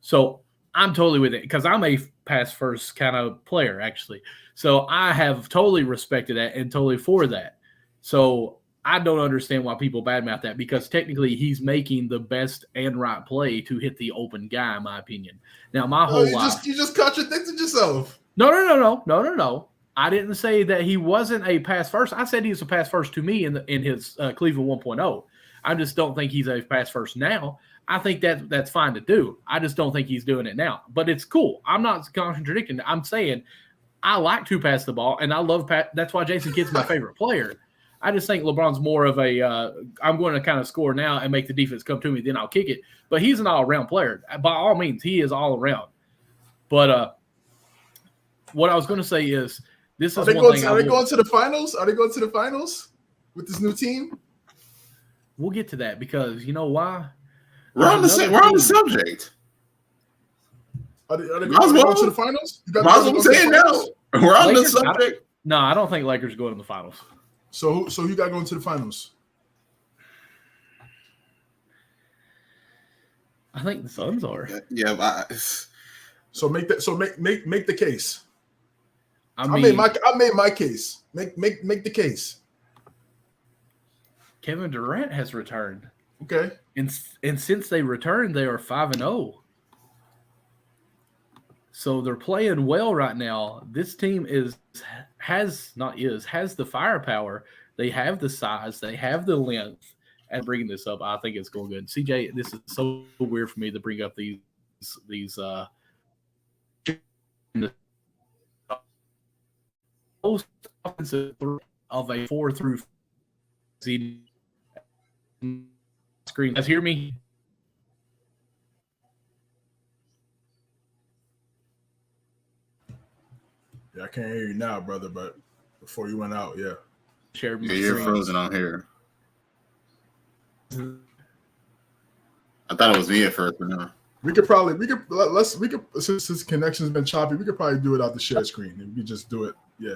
Speaker 1: So I'm totally with it because I'm a pass first kind of player, actually. So I have totally respected that and totally for that. So I don't understand why people badmouth that, because technically he's making the best and right play to hit the open guy, in my opinion. Now, my whole life,
Speaker 2: you just contradicted yourself.
Speaker 1: No. I didn't say that he wasn't a pass first. I said he was a pass first to me in his Cleveland 1.0. I just don't think he's a pass first now. I think that's fine to do. I just don't think he's doing it now. But it's cool. I'm not contradicting. I'm saying I like to pass the ball, and I love pass. That's why Jason Kidd's my favorite player. I just think LeBron's more of a I'm going to kind of score now and make the defense come to me, then I'll kick it. But he's an all-around player. By all means, he is all around. But what I was going to say is This
Speaker 2: Are
Speaker 1: is
Speaker 2: they
Speaker 1: one
Speaker 2: going?
Speaker 1: thing.
Speaker 2: Are they going to the finals? Are they going to the finals with this new team?
Speaker 1: We'll get to that because you know why?
Speaker 3: We're on the subject.
Speaker 2: Are they
Speaker 3: Might as
Speaker 2: going to the
Speaker 3: well.
Speaker 2: finals?
Speaker 3: Might as well say it now. We're on the
Speaker 1: Lakers,
Speaker 3: subject.
Speaker 1: No, I don't think Lakers are going to the finals.
Speaker 2: So you got going to the finals?
Speaker 1: I think the Suns are.
Speaker 3: Yeah.
Speaker 2: So make that. So make the case.
Speaker 1: I mean,
Speaker 2: I made my case. Make the case.
Speaker 1: Kevin Durant has returned.
Speaker 2: Okay.
Speaker 1: And since they returned, they are 5-0. So they're playing well right now. This team has the firepower. They have the size. They have the length. And bringing this up, I think it's going good. CJ, this is so weird for me to bring up these most offensive of a 4 through screen. Guys, hear me?
Speaker 2: Yeah, I can't hear you now, brother. But before you went out, yeah.
Speaker 1: Share my
Speaker 3: You're
Speaker 1: screen.
Speaker 3: frozen on here. I thought it was me at first, but no.
Speaker 2: Since this connection's been choppy, we could probably do it out the share screen. And we could just do it. Yeah.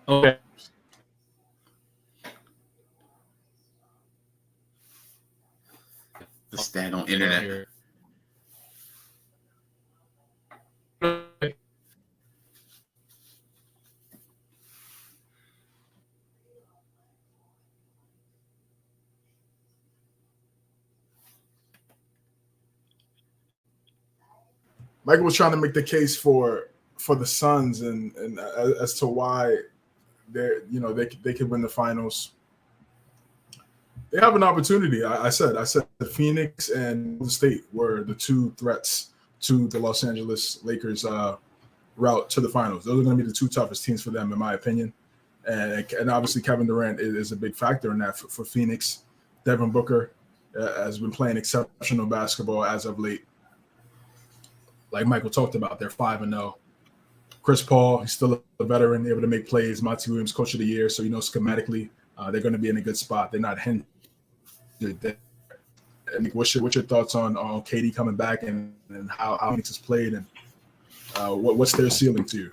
Speaker 1: Okay.
Speaker 3: The stat on internet.
Speaker 2: Michael was trying to make the case for the Suns and as to why they could win the finals. They have an opportunity. I said the Phoenix and the State were the two threats to the Los Angeles Lakers route to the finals. Those are going to be the two toughest teams for them, in my opinion. And obviously Kevin Durant is a big factor in that for Phoenix. Devin Booker has been playing exceptional basketball as of late. Like Michael talked about, they're 5-0. Chris Paul, he's still a veteran, able to make plays. Monty Williams, Coach of the Year, so schematically they're going to be in a good spot. They're not hindered. And what's your thoughts on KD coming back and how Phoenix has played and what's their ceiling to you?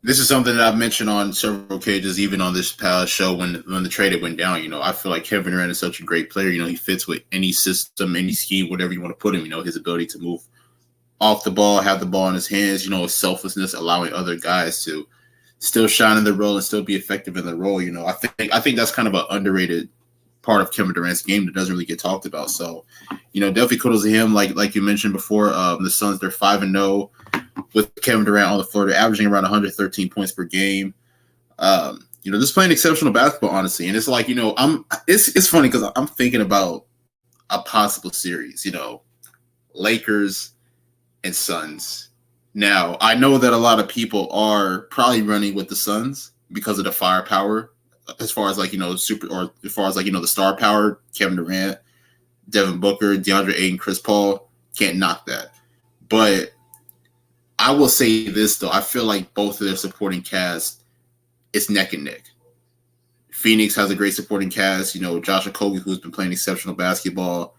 Speaker 3: This is something that I've mentioned on several occasions, even on this past show when the trade went down. I feel like Kevin Durant is such a great player. He fits with any system, any scheme, whatever you want to put him. His ability to move off the ball, have the ball in his hands, his selflessness, allowing other guys to still shine in the role and still be effective in the role. I think that's kind of an underrated part of Kevin Durant's game that doesn't really get talked about. So, definitely kudos to him. Like you mentioned before, the Suns, they're 5-0 with Kevin Durant on the floor. They're averaging around 113 points per game. Just playing exceptional basketball, honestly. And it's like, it's funny because I'm thinking about a possible series, Lakers and Suns. Now, I know that a lot of people are probably running with the Suns because of the firepower, as far as the star power, Kevin Durant, Devin Booker, DeAndre Ayton, Chris Paul, can't knock that. But I will say this, though. I feel like both of their supporting cast is neck and neck. Phoenix has a great supporting cast. Josh Okogie, who's been playing exceptional basketball.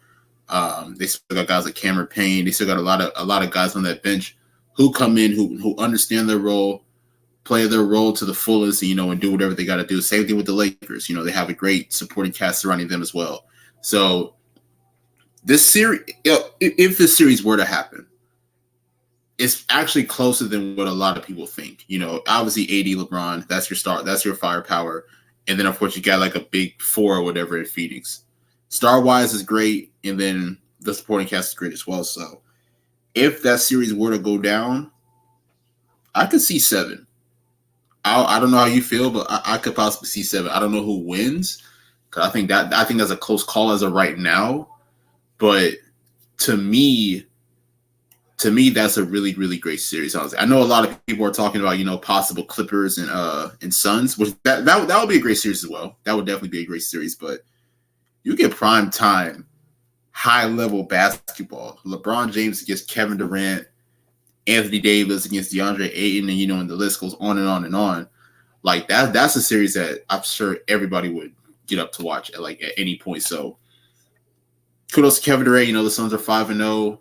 Speaker 3: They still got guys like Cameron Payne. They still got a lot of guys on that bench who come in, who understand their role, play their role to the fullest, and do whatever they got to do. Same thing with the Lakers. They have a great supporting cast surrounding them as well. So this series, if this series were to happen, it's actually closer than what a lot of people think. Obviously AD, LeBron, that's your star, that's your firepower. And then, of course, you got like a big four or whatever in Phoenix. Star-wise is great, and then the supporting cast is great as well. So if that series were to go down, I could see 7. I don't know how you feel, but I could possibly see 7. I don't know who wins, because I think that's a close call as of right now. But to me, that's a really, really great series. I know a lot of people are talking about, possible Clippers and Suns, which that would be a great series as well. That would definitely be a great series. But you get prime time high level basketball. LeBron James against Kevin Durant, Anthony Davis against DeAndre Ayton, and and the list goes on and on and on. Like that's a series that I'm sure everybody would get up to watch at any point. So kudos to Kevin Durant. The Suns are 5-0.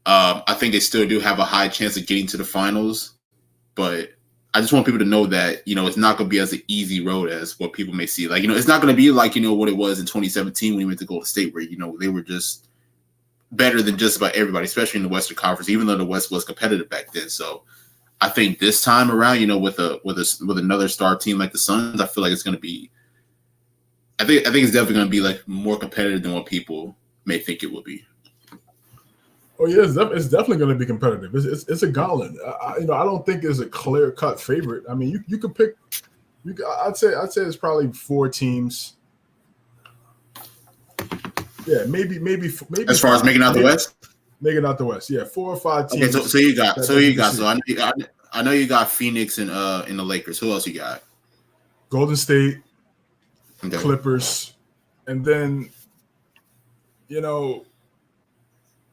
Speaker 3: I think they still do have a high chance of getting to the finals, but I just want people to know that, it's not going to be as an easy road as what people may see. Like, it's not going to be like, what it was in 2017 when we went to Golden State, where, they were just better than just about everybody, especially in the Western Conference, even though the West was competitive back then. So I think this time around, with another star team like the Suns, I feel like it's going to be, I think it's definitely going to be like more competitive than what people may think it will be.
Speaker 2: Oh yeah, it's definitely going to be competitive. It's a gauntlet. I don't think it's a clear cut favorite. I mean, you could pick. I'd say it's probably 4 teams. Yeah, maybe.
Speaker 3: As far as making out the West,
Speaker 2: yeah, 4 or 5 teams.
Speaker 3: Okay, so I know you got Phoenix and the Lakers. Who else you got?
Speaker 2: Golden State,
Speaker 3: Okay.
Speaker 2: Clippers, and then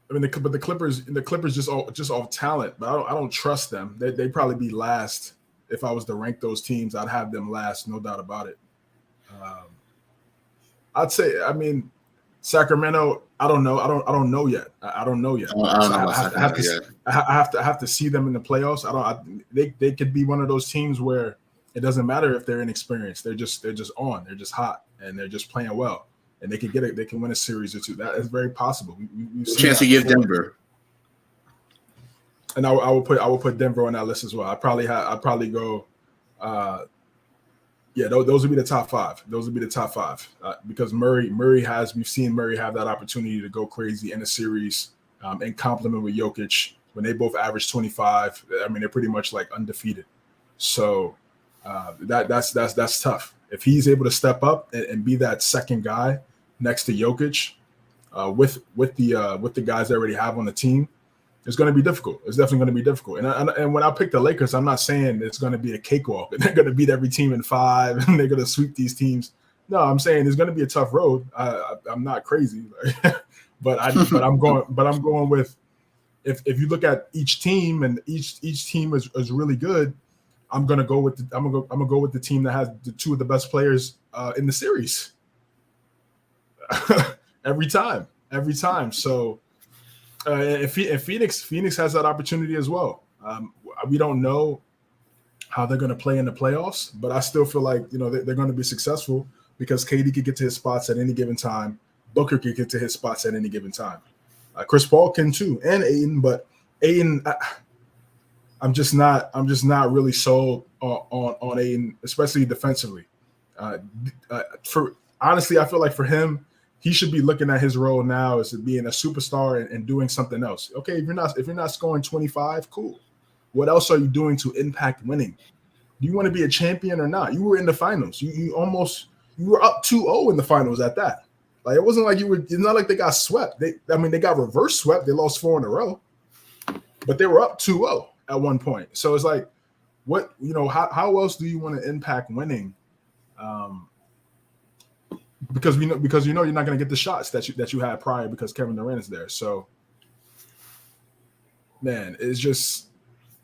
Speaker 2: but the Clippers just off talent, but I don't trust them. They'd probably be last. If I was to rank those teams, I'd have them last, no doubt about it. I'd say, Sacramento. I don't know. I don't know yet. I don't know yet. I have to see them in the playoffs. They could be one of those teams where it doesn't matter if they're inexperienced. They're just on. They're just hot and they're just playing well. And they can get it. They can win a series or two. That is very possible. We've seen
Speaker 3: chance to give Denver.
Speaker 2: And I will put Denver on that list as well. I'd probably go. Those would be the top 5. Those would be the top 5 because we've seen Murray have that opportunity to go crazy in a series in complement with Jokic when they both average 25. They're pretty much like undefeated. So that's tough. If he's able to step up and be that second guy next to Jokic, with the guys they already have on the team, it's going to be difficult. It's definitely going to be difficult. And when I pick the Lakers, I'm not saying it's going to be a cakewalk and they're going to beat every team in 5 and they're going to sweep these teams. No, I'm saying it's going to be a tough road. I'm not crazy, but I'm going with if you look at each team and each team is really good. I'm gonna go with the team that has the 2 of the best players in the series every time. So and Phoenix has that opportunity as well. We don't know how they're going to play in the playoffs, but I still feel like they're going to be successful because KD could get to his spots at any given time. Booker could get to his spots at any given time. Chris Paul can too, and Ayton, but Ayton. I'm just not really sold on Ayton, especially defensively. Honestly, I feel like for him, he should be looking at his role now as being a superstar and doing something else. Okay, if you're not scoring 25, cool. What else are you doing to impact winning? Do you want to be a champion or not? You were in the finals. You were up 2-0 in the finals at that. Like it wasn't like it's not like they got swept. They got reverse swept. They lost 4 in a row, but they were up 2-0 at one point. So it's like, how else do you want to impact winning? Because you're not going to get the shots that you had prior because Kevin Durant is there. So, man, it's just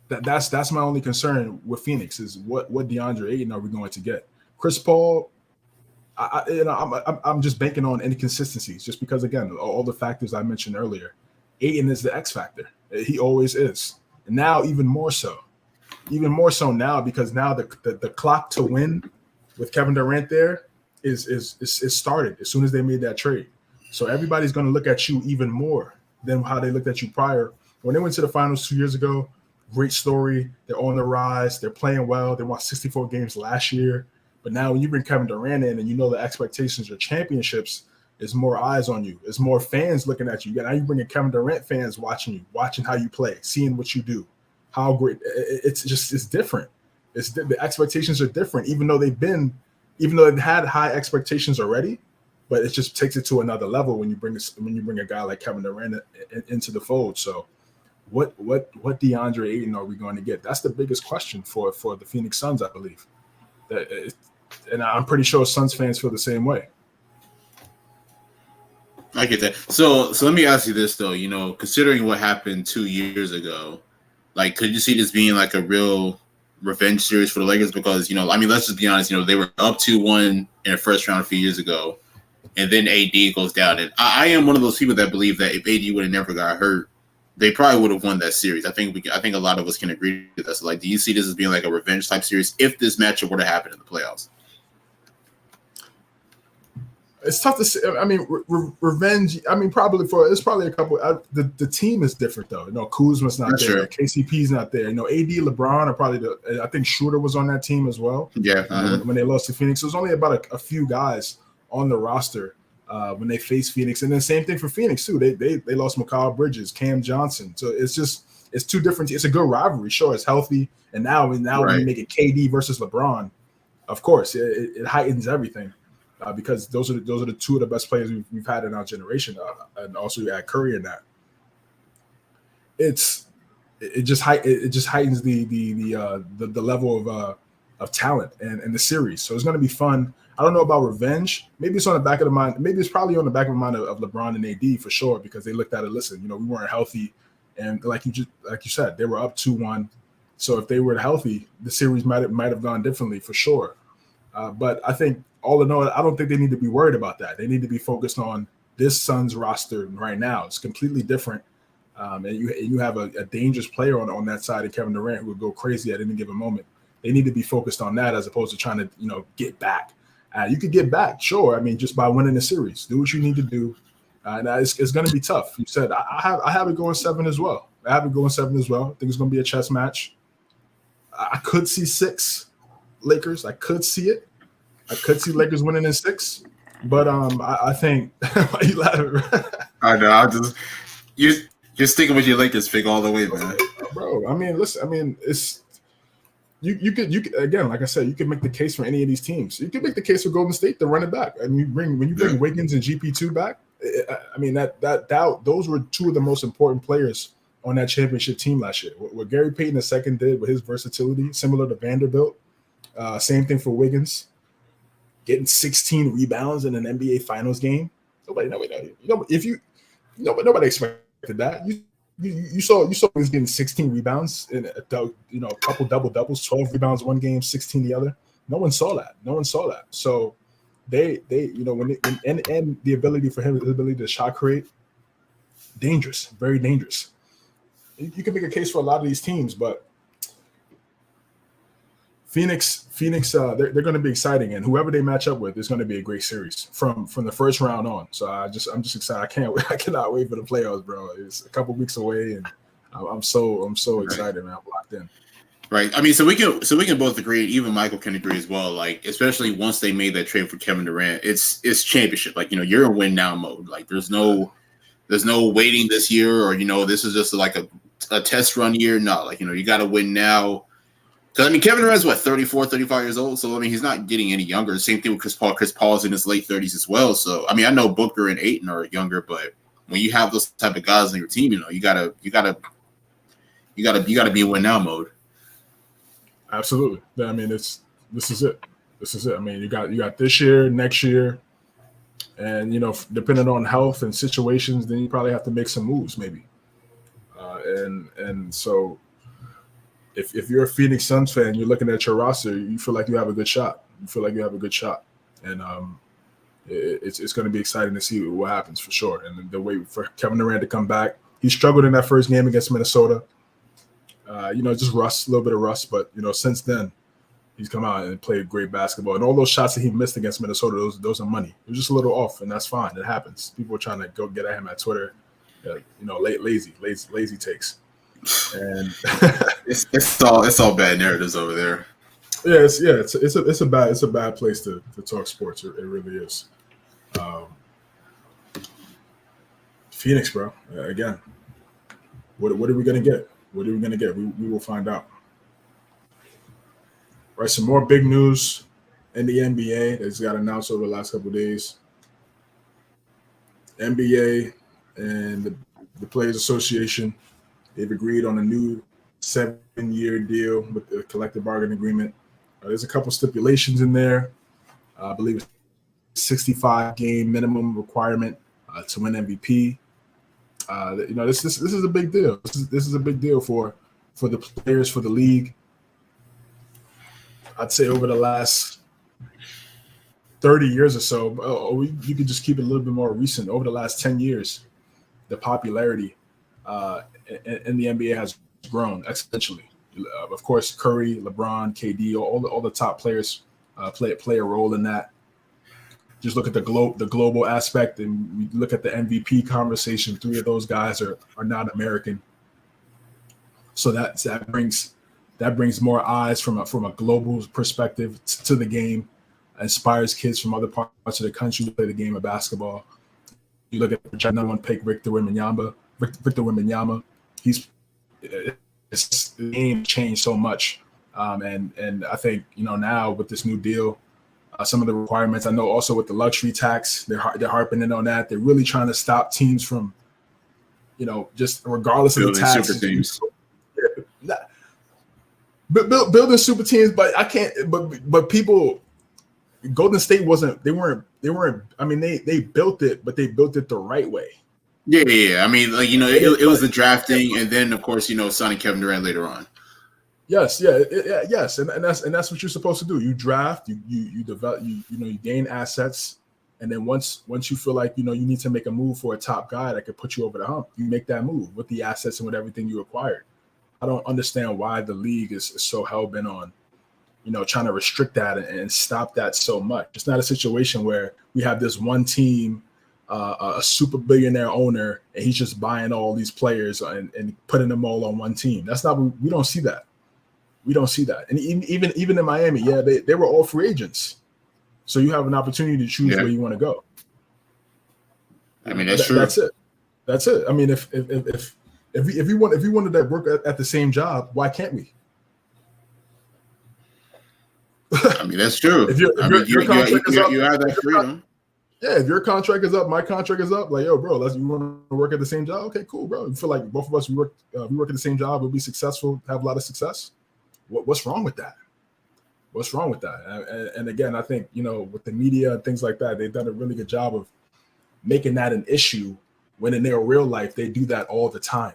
Speaker 2: that's my only concern with Phoenix is what DeAndre Ayton are we going to get? Chris Paul, I'm just banking on inconsistencies just because again all the factors I mentioned earlier. Ayton is the X factor. He always is. And now even more so now because now the clock to win with Kevin Durant there is started as soon as they made that trade. So everybody's going to look at you even more than how they looked at you prior. When they went to the finals 2 years ago, great story. They're on the rise. They're playing well. They won 64 games last year. But now when you bring Kevin Durant in and the expectations are championships, there's more eyes on you. There's more fans looking at you. Now you bring in Kevin Durant fans watching you, watching how you play, seeing what you do, how great. It's different. The expectations are different, even though they've had high expectations already, but it just takes it to another level when you bring a guy like Kevin Durant into the fold. So, what DeAndre Ayton are we going to get? That's the biggest question for the Phoenix Suns, I believe. And I'm pretty sure Suns fans feel the same way.
Speaker 3: I get that. So let me ask you this though. You know, considering what happened 2 years ago, like, could you see this being like a real revenge series for the Lakers? Because, you know, I mean, let's just be honest. You know, they were up 2-1 in the first round a few years ago, and then AD goes down. And I am one of those people that believe that if AD would have never got hurt, they probably would have won that series. I think a lot of us can agree with that. So, like, do you see this as being like a revenge type series if this matchup were to happen in the playoffs?
Speaker 2: It's tough to say. I mean, revenge. I mean, it's probably a couple. The team is different though. You know, Kuzma's not
Speaker 3: That's
Speaker 2: there.
Speaker 3: true.
Speaker 2: KCP's not there. You know, AD, LeBron are probably I think Schroeder was on that team as well.
Speaker 3: Yeah.
Speaker 2: When they lost to Phoenix, there's only about a few guys on the roster when they faced Phoenix, and then same thing for Phoenix too. They lost Mikal Bridges, Cam Johnson. So it's two different. It's a good rivalry. Sure, it's healthy, and now when you make it KD versus LeBron, of course it heightens everything. Because those are the two of the best players we've had in our generation, and also you add Curry in that. It just heightens the level of talent and the series. So it's going to be fun. I don't know about revenge. Maybe it's on the back of the mind. Maybe it's probably on the back of the mind of LeBron and AD for sure, because they looked at it. Listen, you know, we weren't healthy, and like you said, they were up 2-1. So if they were healthy, the series might have gone differently for sure. But I think, all in all, I don't think they need to be worried about that. They need to be focused on this Suns roster right now. It's completely different. And you have a dangerous player on that side of Kevin Durant who would go crazy at any given moment. They need to be focused on that as opposed to trying to, you know, get back. You could get back, sure. I mean, just by winning the series. Do what you need to do. And it's going to be tough. You said I have it going 7 as well. I have it going 7 as well. I think it's going to be a chess match. I could see 6 Lakers. I could see it. I could see Lakers winning in 6, but I think why you laughing?
Speaker 3: I know. You're sticking with your Lakers pick all the way, man.
Speaker 2: Bro, I mean, listen. I mean, it's you could again, like I said, you can make the case for any of these teams. You can make the case for Golden State to run it back. I mean, when you bring Wiggins and GP2 back, I mean that those were two of the most important players on that championship team last year. What Gary Payton II did with his versatility, similar to Vanderbilt. Same thing for Wiggins. Getting 16 rebounds in an NBA Finals game. Nobody expected that. You saw Wiggins getting 16 rebounds in a couple double doubles, 12 rebounds one game, 16 the other. No one saw that. So they and the ability for him, his ability to shot create, dangerous, very dangerous. You can make a case for a lot of these teams, but Phoenix, they're going to be exciting, and whoever they match up with is going to be a great series from the first round on. So I'm just excited. I cannot wait for the playoffs, bro. It's a couple weeks away, and I'm so excited, man. I'm locked in.
Speaker 3: Right. I mean, so we can both agree. Even Michael can agree as well. Like, especially once they made that trade for Kevin Durant, it's championship. Like, you know, you're in win now mode. Like, there's no waiting this year, or, you know, this is just like a test run year. No, like, you know, you got to win now. Because, I mean, Kevin Durant's, 34, 35 years old? So, I mean, he's not getting any younger. Same thing with Chris Paul. Chris Paul's in his late 30s as well. So, I mean, I know Booker and Ayton are younger, but when you have those type of guys on your team, you know, you gotta be in win now mode.
Speaker 2: Absolutely. I mean, this is it. I mean, you got this year, next year, and, you know, depending on health and situations, then you probably have to make some moves, maybe. And so, if you're a Phoenix Suns fan, you're looking at your roster, you feel like you have a good shot. And it's going to be exciting to see what happens for sure. And the way for Kevin Durant to come back, he struggled in that first game against Minnesota. You know, just rust, a little bit of rust. But, you know, since then, he's come out and played great basketball. And all those shots that he missed against Minnesota, those are money. It was just a little off, and that's fine. It happens. People are trying to go get at him at Twitter. You know, lazy takes. And
Speaker 3: it's all bad narratives over there.
Speaker 2: Yeah, it's a bad place to talk sports. It really is. Phoenix, bro. Again, what are we gonna get? What are we gonna get? We will find out. Right, some more big news in the NBA that's got announced over the last couple of days. NBA and the Players Association, they've agreed on a new 7-year deal with the collective bargaining agreement. There's a couple stipulations in there. I believe it's 65-game minimum requirement to win MVP. This is a big deal. This is a big deal for the players, for the league. I'd say over the last 30 years or so, you could just keep it a little bit more recent. Over the last 10 years, the popularity in the NBA has grown exponentially. Of course, Curry, LeBron, KD, all the top players play a role in that. Just look at the global aspect, and we look at the MVP conversation. 3 of those guys are not American, so that brings more eyes from a global perspective to the game, inspires kids from other parts of the country to play the game of basketball. You look at the number 1 pick, Victor Wembanyama. The game changed so much, and I think now with this new deal. Some of the requirements, I know also with the luxury tax, they're harping in on that. They're really trying to stop teams from, just regardless of the tax.
Speaker 3: Super teams.
Speaker 2: Building super teams, but I can't. But people, Golden State wasn't. They weren't. I mean, they built it, but they built it the right way.
Speaker 3: Yeah. I mean, it was the drafting, and then of course, signing Kevin Durant later on.
Speaker 2: Yes, yes, and that's what you're supposed to do. You draft, you develop, you gain assets, and then once you feel like you need to make a move for a top guy that could put you over the hump, you make that move with the assets and with everything you acquired. I don't understand why the league is so hell bent on, trying to restrict that and stop that so much. It's not a situation where we have this one team, a super billionaire owner, and he's just buying all these players and putting them all on one team. That's not. We don't see that. We don't see that. And even in Miami, they were all free agents. So you have an opportunity to choose where you want to go.
Speaker 3: I mean, that's true.
Speaker 2: That's it. I mean, if we wanted to work at the same job, why can't we?
Speaker 3: I mean, that's true. You have that freedom.
Speaker 2: Yeah, if your contract is up, my contract is up. Like, yo, bro, you want to work at the same job? Okay, cool, bro. You feel like both of us we work at the same job, we'll be successful, have a lot of success. What's wrong with that? What's wrong with that? And again, I think with the media and things like that, they've done a really good job of making that an issue when in their real life they do that all the time.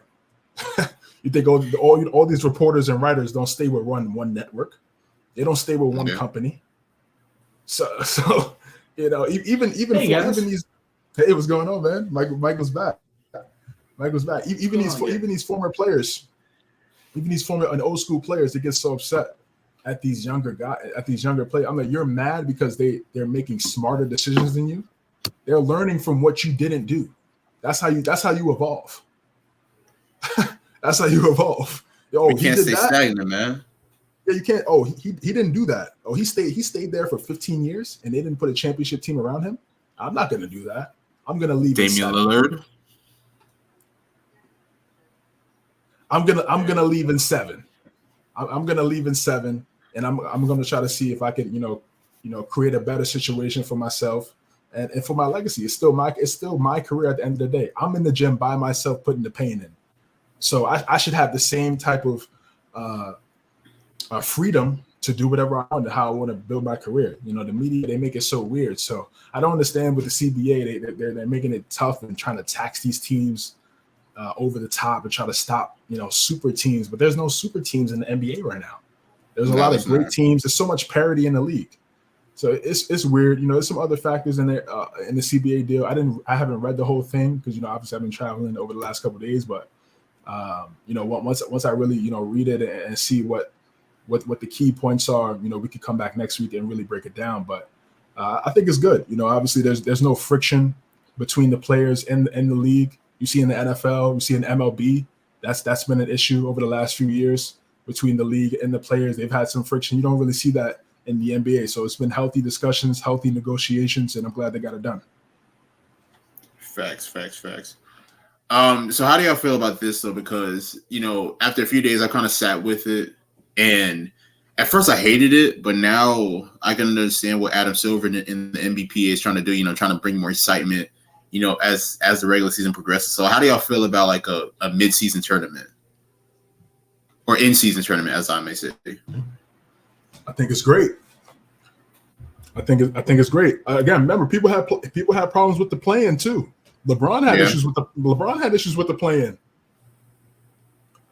Speaker 2: You think all these reporters and writers don't stay with one network? They don't stay with one company. So even these. Hey, what's going on, man? Michael's back. Even these former players. Even these former and old school players, they get so upset at these younger players. I'm like, you're mad because they're making smarter decisions than you. They're learning from what you didn't do. That's how you evolve. That's how you evolve.
Speaker 3: You can't stay stagnant, man.
Speaker 2: Yeah, you can't. Oh, he didn't do that. Oh, he stayed there for 15 years and they didn't put a championship team around him. I'm not gonna do that. I'm gonna leave.
Speaker 3: Damian Lillard.
Speaker 2: I'm gonna leave in 7. I'm gonna leave in 7, and I'm gonna try to see if I can create a better situation for myself and for my legacy. It's still my career at the end of the day. I'm in the gym by myself putting the pain in, so I should have the same type of freedom to do whatever I want, how I want to build my career. The media, they make it so weird. So I don't understand with the CBA, they're making it tough and trying to tax these teams over the top and try to stop, super teams. But there's no super teams in the NBA right now. There's a lot of great teams. There's so much parity in the league. So it's weird. There's some other factors in there in the CBA deal. I haven't read the whole thing because obviously I've been traveling over the last couple of days. But once I really read it and see what the key points are, we could come back next week and really break it down. But I think it's good. Obviously there's no friction between the players and the league. You see in the NFL, you see in MLB, that's been an issue over the last few years between the league and the players. They've had some friction. You don't really see that in the NBA. So it's been healthy discussions, healthy negotiations, and I'm glad they got it done.
Speaker 3: Facts. So how do y'all feel about this though? Because, after a few days, I kind of sat with it, and at first I hated it, but now I can understand what Adam Silver in the MVP is trying to do, trying to bring more excitement, as the regular season progresses. So how do y'all feel about like a mid-season tournament or in-season tournament, as I may say?
Speaker 2: I think it's great. I think it's great. Again, remember, people have problems with the play-in too. LeBron had issues with the play-in.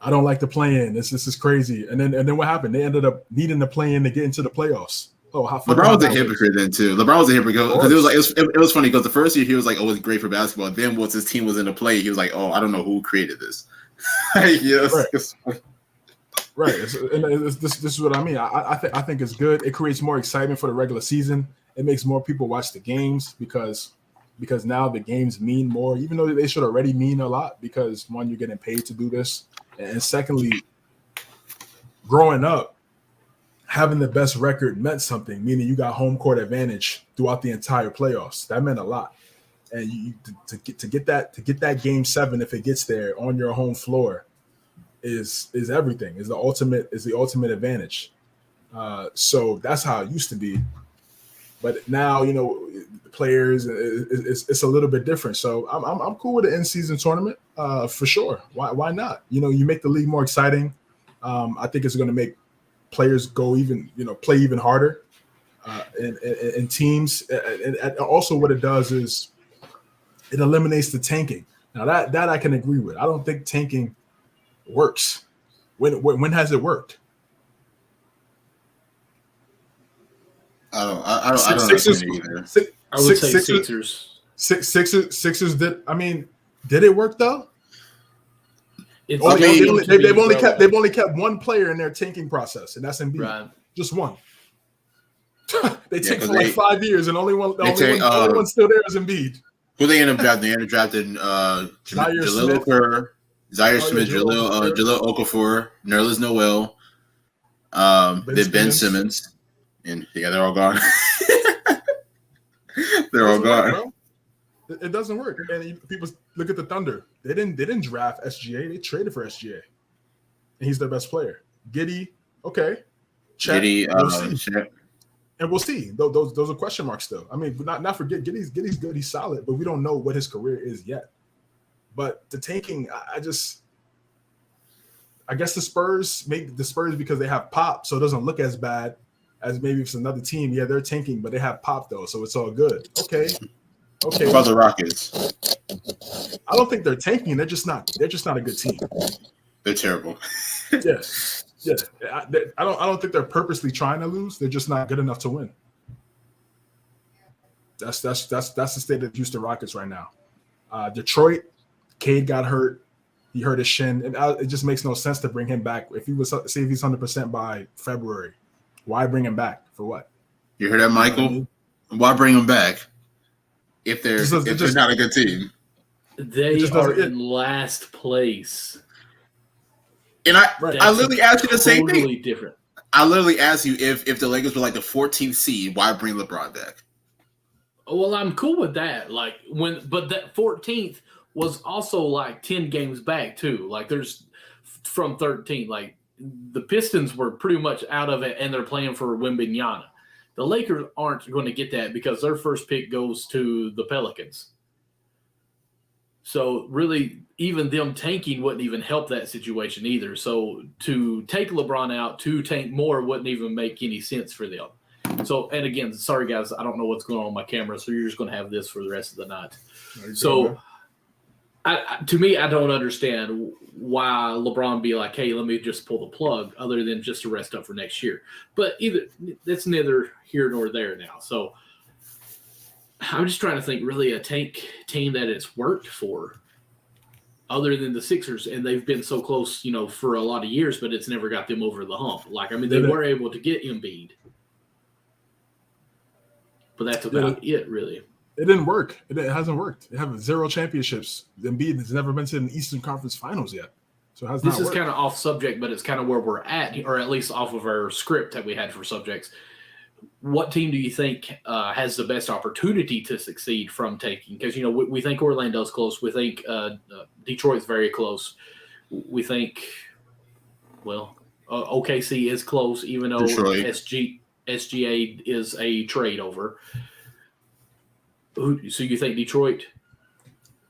Speaker 2: I don't like the play-in. This is crazy. And then what happened? They ended up needing the play-in to get into the playoffs. Oh, how
Speaker 3: LeBron was a hypocrite then too. LeBron was a hypocrite because it was funny because the first year he was like, "Oh, it's great for basketball." And then once his team was in the play, he was like, "Oh, I don't know who created this." Yes.
Speaker 2: Right. This is what I mean. I think it's good. It creates more excitement for the regular season. It makes more people watch the games because now the games mean more, even though they should already mean a lot. Because one, you're getting paid to do this, and secondly, growing up, having the best record meant something. Meaning you got home court advantage throughout the entire playoffs. That meant a lot. And to get that game 7, if it gets there on your home floor, is everything. Is the ultimate advantage. So that's how it used to be, but now players it's a little bit different. So I'm cool with the in-season tournament for sure. Why not? You make the league more exciting. I think it's going to make players go play even harder in teams. And also what it does is it eliminates the tanking. Now that I can agree with. I don't think tanking works. When has it worked?
Speaker 3: I don't Sixers, either.
Speaker 1: I would say Sixers.
Speaker 2: Sixers did. I mean, did it work though? They've only kept one player in their tanking process, and that's Embiid. Right. Just one. They take for like 5 years, and only one still there is Embiid.
Speaker 3: Who they end up drafting? They end up drafting Jalil Okur, Zaire Smith, Jalil Okafor, Nerlens Noel, then Ben Simmons, and they're all gone. They're all gone.
Speaker 2: Work, it doesn't work. And people look at the Thunder. They didn't draft SGA. They traded for SGA, and he's their best player. Giddey, okay. Chet, we'll see. And we'll see. Those are question marks still. I mean, not forget Giddey's good. He's solid, but we don't know what his career is yet. But the tanking, I guess the Spurs make the Spurs because they have Pop, so it doesn't look as bad as maybe if it's another team. Yeah, they're tanking, but they have Pop though, so it's all good. Okay.
Speaker 3: What about the Rockets?
Speaker 2: I don't think they're tanking. They're just not a good team.
Speaker 3: They're terrible.
Speaker 2: Yeah. I don't think they're purposely trying to lose. They're just not good enough to win. That's the state of the Houston Rockets right now. Detroit, Cade got hurt. He hurt his shin, and it just makes no sense to bring him back. If he's 100% by February, why bring him back for what?
Speaker 3: You heard that, Michael? You know what I mean? Why bring him back if they're not a good team?
Speaker 1: They are in last place.
Speaker 3: And I literally asked you the same thing.
Speaker 1: Totally different.
Speaker 3: I literally asked you if the Lakers were like the 14th seed, why bring LeBron back?
Speaker 1: Well, I'm cool with that. But that 14th was also like 10 games back too. Like there's from 13. Like the Pistons were pretty much out of it, and they're playing for Wembanyama. The Lakers aren't going to get that because their first pick goes to the Pelicans. So really, even them tanking wouldn't even help that situation either. So to take LeBron out to tank more wouldn't even make any sense for them. So, and again, sorry guys, I don't know what's going on my camera, so you're just going to have this for the rest of the night. So, to me, I don't understand why LeBron be like, "Hey, let me just pull the plug," other than just to rest up for next year. But that's neither here nor there now. So. I'm just trying to think really a tank team that it's worked for other than the Sixers, and they've been so close, for a lot of years, but it's never got them over the hump. They were able to get Embiid, but that's about it, really.
Speaker 2: It didn't work. It hasn't worked. They have 0 championships. Embiid has never been to an Eastern Conference Finals yet. So this is
Speaker 1: kind of off subject, but it's kind of where we're at, or at least off of our script that we had for subjects. What team do you think has the best opportunity to succeed from taking? Because, we think Orlando's close. We think Detroit's very close. We think, OKC is close, even though SGA is a trade over. So you think Detroit?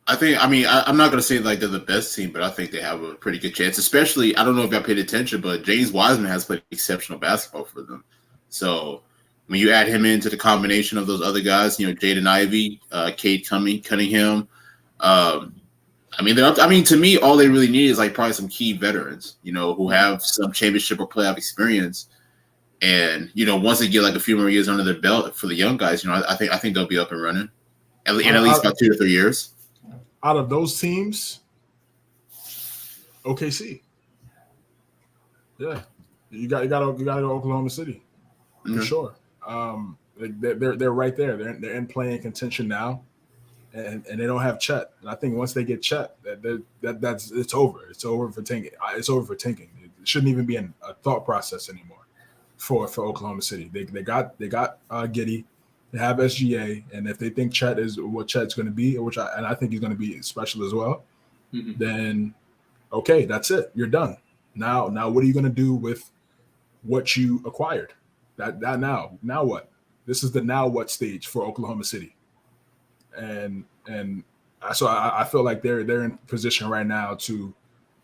Speaker 3: I'm not going to say like they're the best team, but I think they have a pretty good chance. Especially, I don't know if y'all paid attention, but James Wiseman has played exceptional basketball for them. So when you add him into the combination of those other guys, Jaden Ivey, Cade Cunningham, I mean, to me, all they really need is like probably some key veterans, who have some championship or playoff experience. And once they get like a few more years under their belt for the young guys, I think they'll be up and running, at least about 2 to 3 years.
Speaker 2: Out of those teams, OKC, yeah, you got to go Oklahoma City for sure. They're right there. They're in playing contention now, and they don't have Chet. And I think once they get Chet, that's it's over. It's over for tanking. It's over for tanking. It shouldn't even be a thought process anymore for Oklahoma City. They got Giddey. They have SGA, and if they think Chet is what Chet's going to be, I think he's going to be special as well, then okay, that's it. You're done. Now what are you going to do with what you acquired? That now what? This is the now what stage for Oklahoma City, and so I feel like they're in position right now to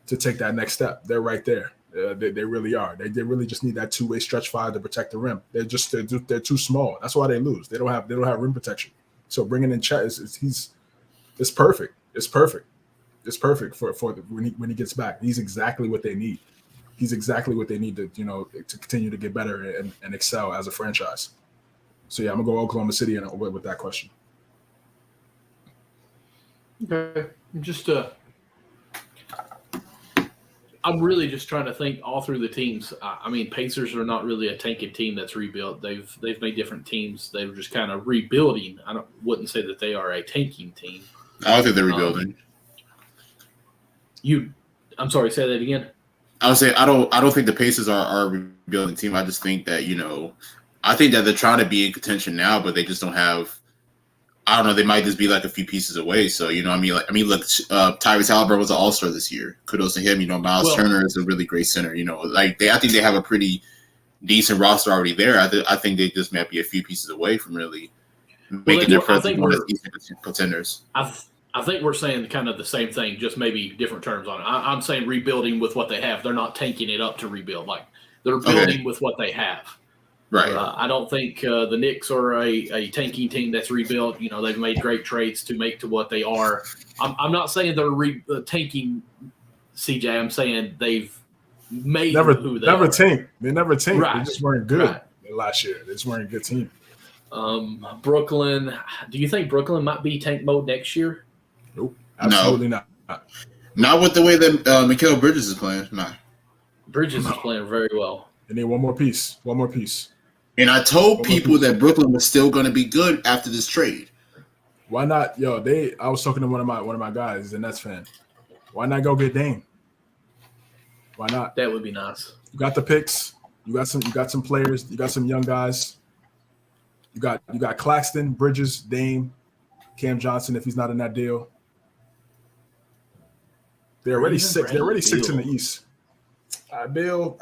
Speaker 2: take that next step. They're right there. They really are. They really just need that two-way stretch five to protect the rim. They're too small. That's why they lose. They don't have rim protection. So bringing in Chet it's perfect. It's perfect. It's perfect for when he gets back. He's exactly what they need. He's exactly what they need to to continue to get better and excel as a franchise. So yeah, I'm gonna go Oklahoma City with that question.
Speaker 1: Okay, I'm really just trying to think all through the teams. I mean, Pacers are not really a tanking team that's rebuilt. They've made different teams. They were just kind of rebuilding. Wouldn't say that they are a tanking team.
Speaker 3: I don't think they're rebuilding.
Speaker 1: I'm sorry. Say that again.
Speaker 3: I would say I don't think the Pacers are a rebuilding team. I just think that I think that they're trying to be in contention now, but they just don't have. I don't know. They might just be like a few pieces away. So look, Tyrese Halliburton was an All-Star this year. Kudos to him. Miles Turner is a really great center. I think they have a pretty decent roster already there. I think they just might be a few pieces away from really making their presence one of the decent contenders.
Speaker 1: I think we're saying kind of the same thing, just maybe different terms on it. I'm saying rebuilding with what they have. They're not tanking it up to rebuild. Like they're building with what they have.
Speaker 3: Right.
Speaker 1: I don't think the Knicks are a tanking team that's rebuilt. They've made great trades to make to what they are. I'm not saying they're tanking, CJ. I'm saying they've made who they
Speaker 2: never
Speaker 1: are.
Speaker 2: Tanked. They never tanked.
Speaker 1: Right.
Speaker 2: They just weren't good last year. They just weren't a good team.
Speaker 1: Brooklyn. Do you think Brooklyn might be tank mode next year?
Speaker 2: Nope. Absolutely not.
Speaker 3: Not with the way that Mikal Bridges is playing. No.
Speaker 1: Bridges is playing very well.
Speaker 2: They need one more piece.
Speaker 3: And I told people that Brooklyn was still going to be good after this trade.
Speaker 2: Why not? I was talking to one of my guys, he's a Nets fan. Why not go get Dame? Why not?
Speaker 1: That would be nice.
Speaker 2: You got the picks. You got some players. You got some young guys. You got Claxton, Bridges, Dame, Cam Johnson if he's not in that deal. They're already six. They're already six in the East. Bill,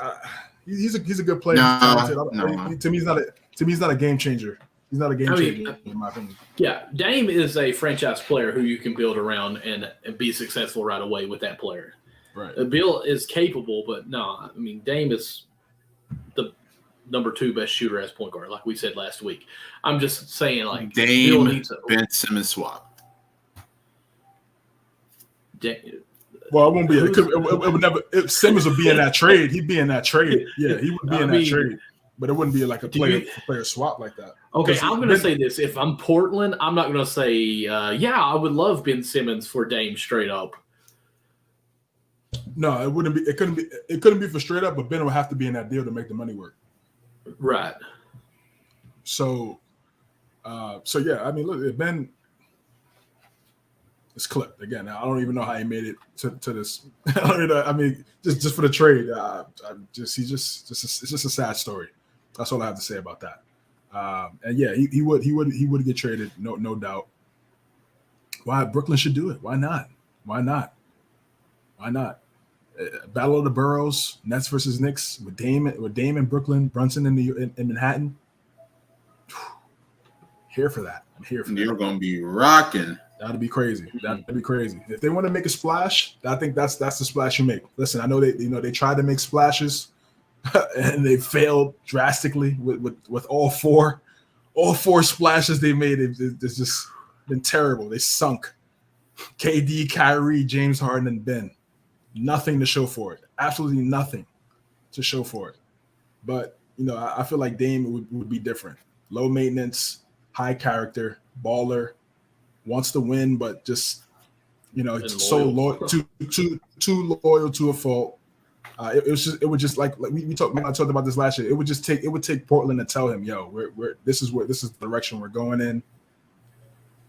Speaker 2: he's a good player.
Speaker 3: No.
Speaker 2: To me, he's not a game changer. He's not a game changer in my opinion.
Speaker 1: Yeah, Dame is a franchise player who you can build around and be successful right away with that player.
Speaker 2: Right.
Speaker 1: Bill is capable, but no, I mean Dame is the number 2 best shooter as point guard, like we said last week. I'm just saying, like
Speaker 3: Dame,
Speaker 1: Bill needs
Speaker 3: Ben Simmons swap.
Speaker 2: Well, it won't be. It would never. If Simmons would be in that trade, he'd be in that trade. Yeah, he would be in that trade. But it wouldn't be like a player swap like that.
Speaker 1: Okay, I'm going to say this. If I'm Portland, I'm not going to say, I would love Ben Simmons for Dame straight up.
Speaker 2: No, it wouldn't be. It couldn't be for straight up. But Ben would have to be in that deal to make the money work.
Speaker 1: Right.
Speaker 2: So yeah. I mean, look, Ben. It's clipped again. I don't even know how he made it to this. I mean, just for the trade, it's just a sad story. That's all I have to say about that. And yeah, he would get traded, no doubt. Why Brooklyn should do it? Why not? Battle of the Boroughs, Nets versus Knicks with Dame and Brooklyn, Brunson in Manhattan. Here for that. I'm here for that.
Speaker 3: You're gonna be rocking.
Speaker 2: That'd be crazy. That'd be crazy. If they want to make a splash, I think that's the splash you make. Listen, I know they tried to make splashes, and they failed drastically with all four splashes they made. It's just been terrible. They sunk KD, Kyrie, James Harden, and Ben. Nothing to show for it. Absolutely nothing to show for it. But, I feel like Dame would be different. Low maintenance, high character, baller, wants to win, but just, so loyal, too loyal to a fault. It would just like we talked. I talked about this last year. It would take Portland to tell him, "Yo, this is the direction we're going in,"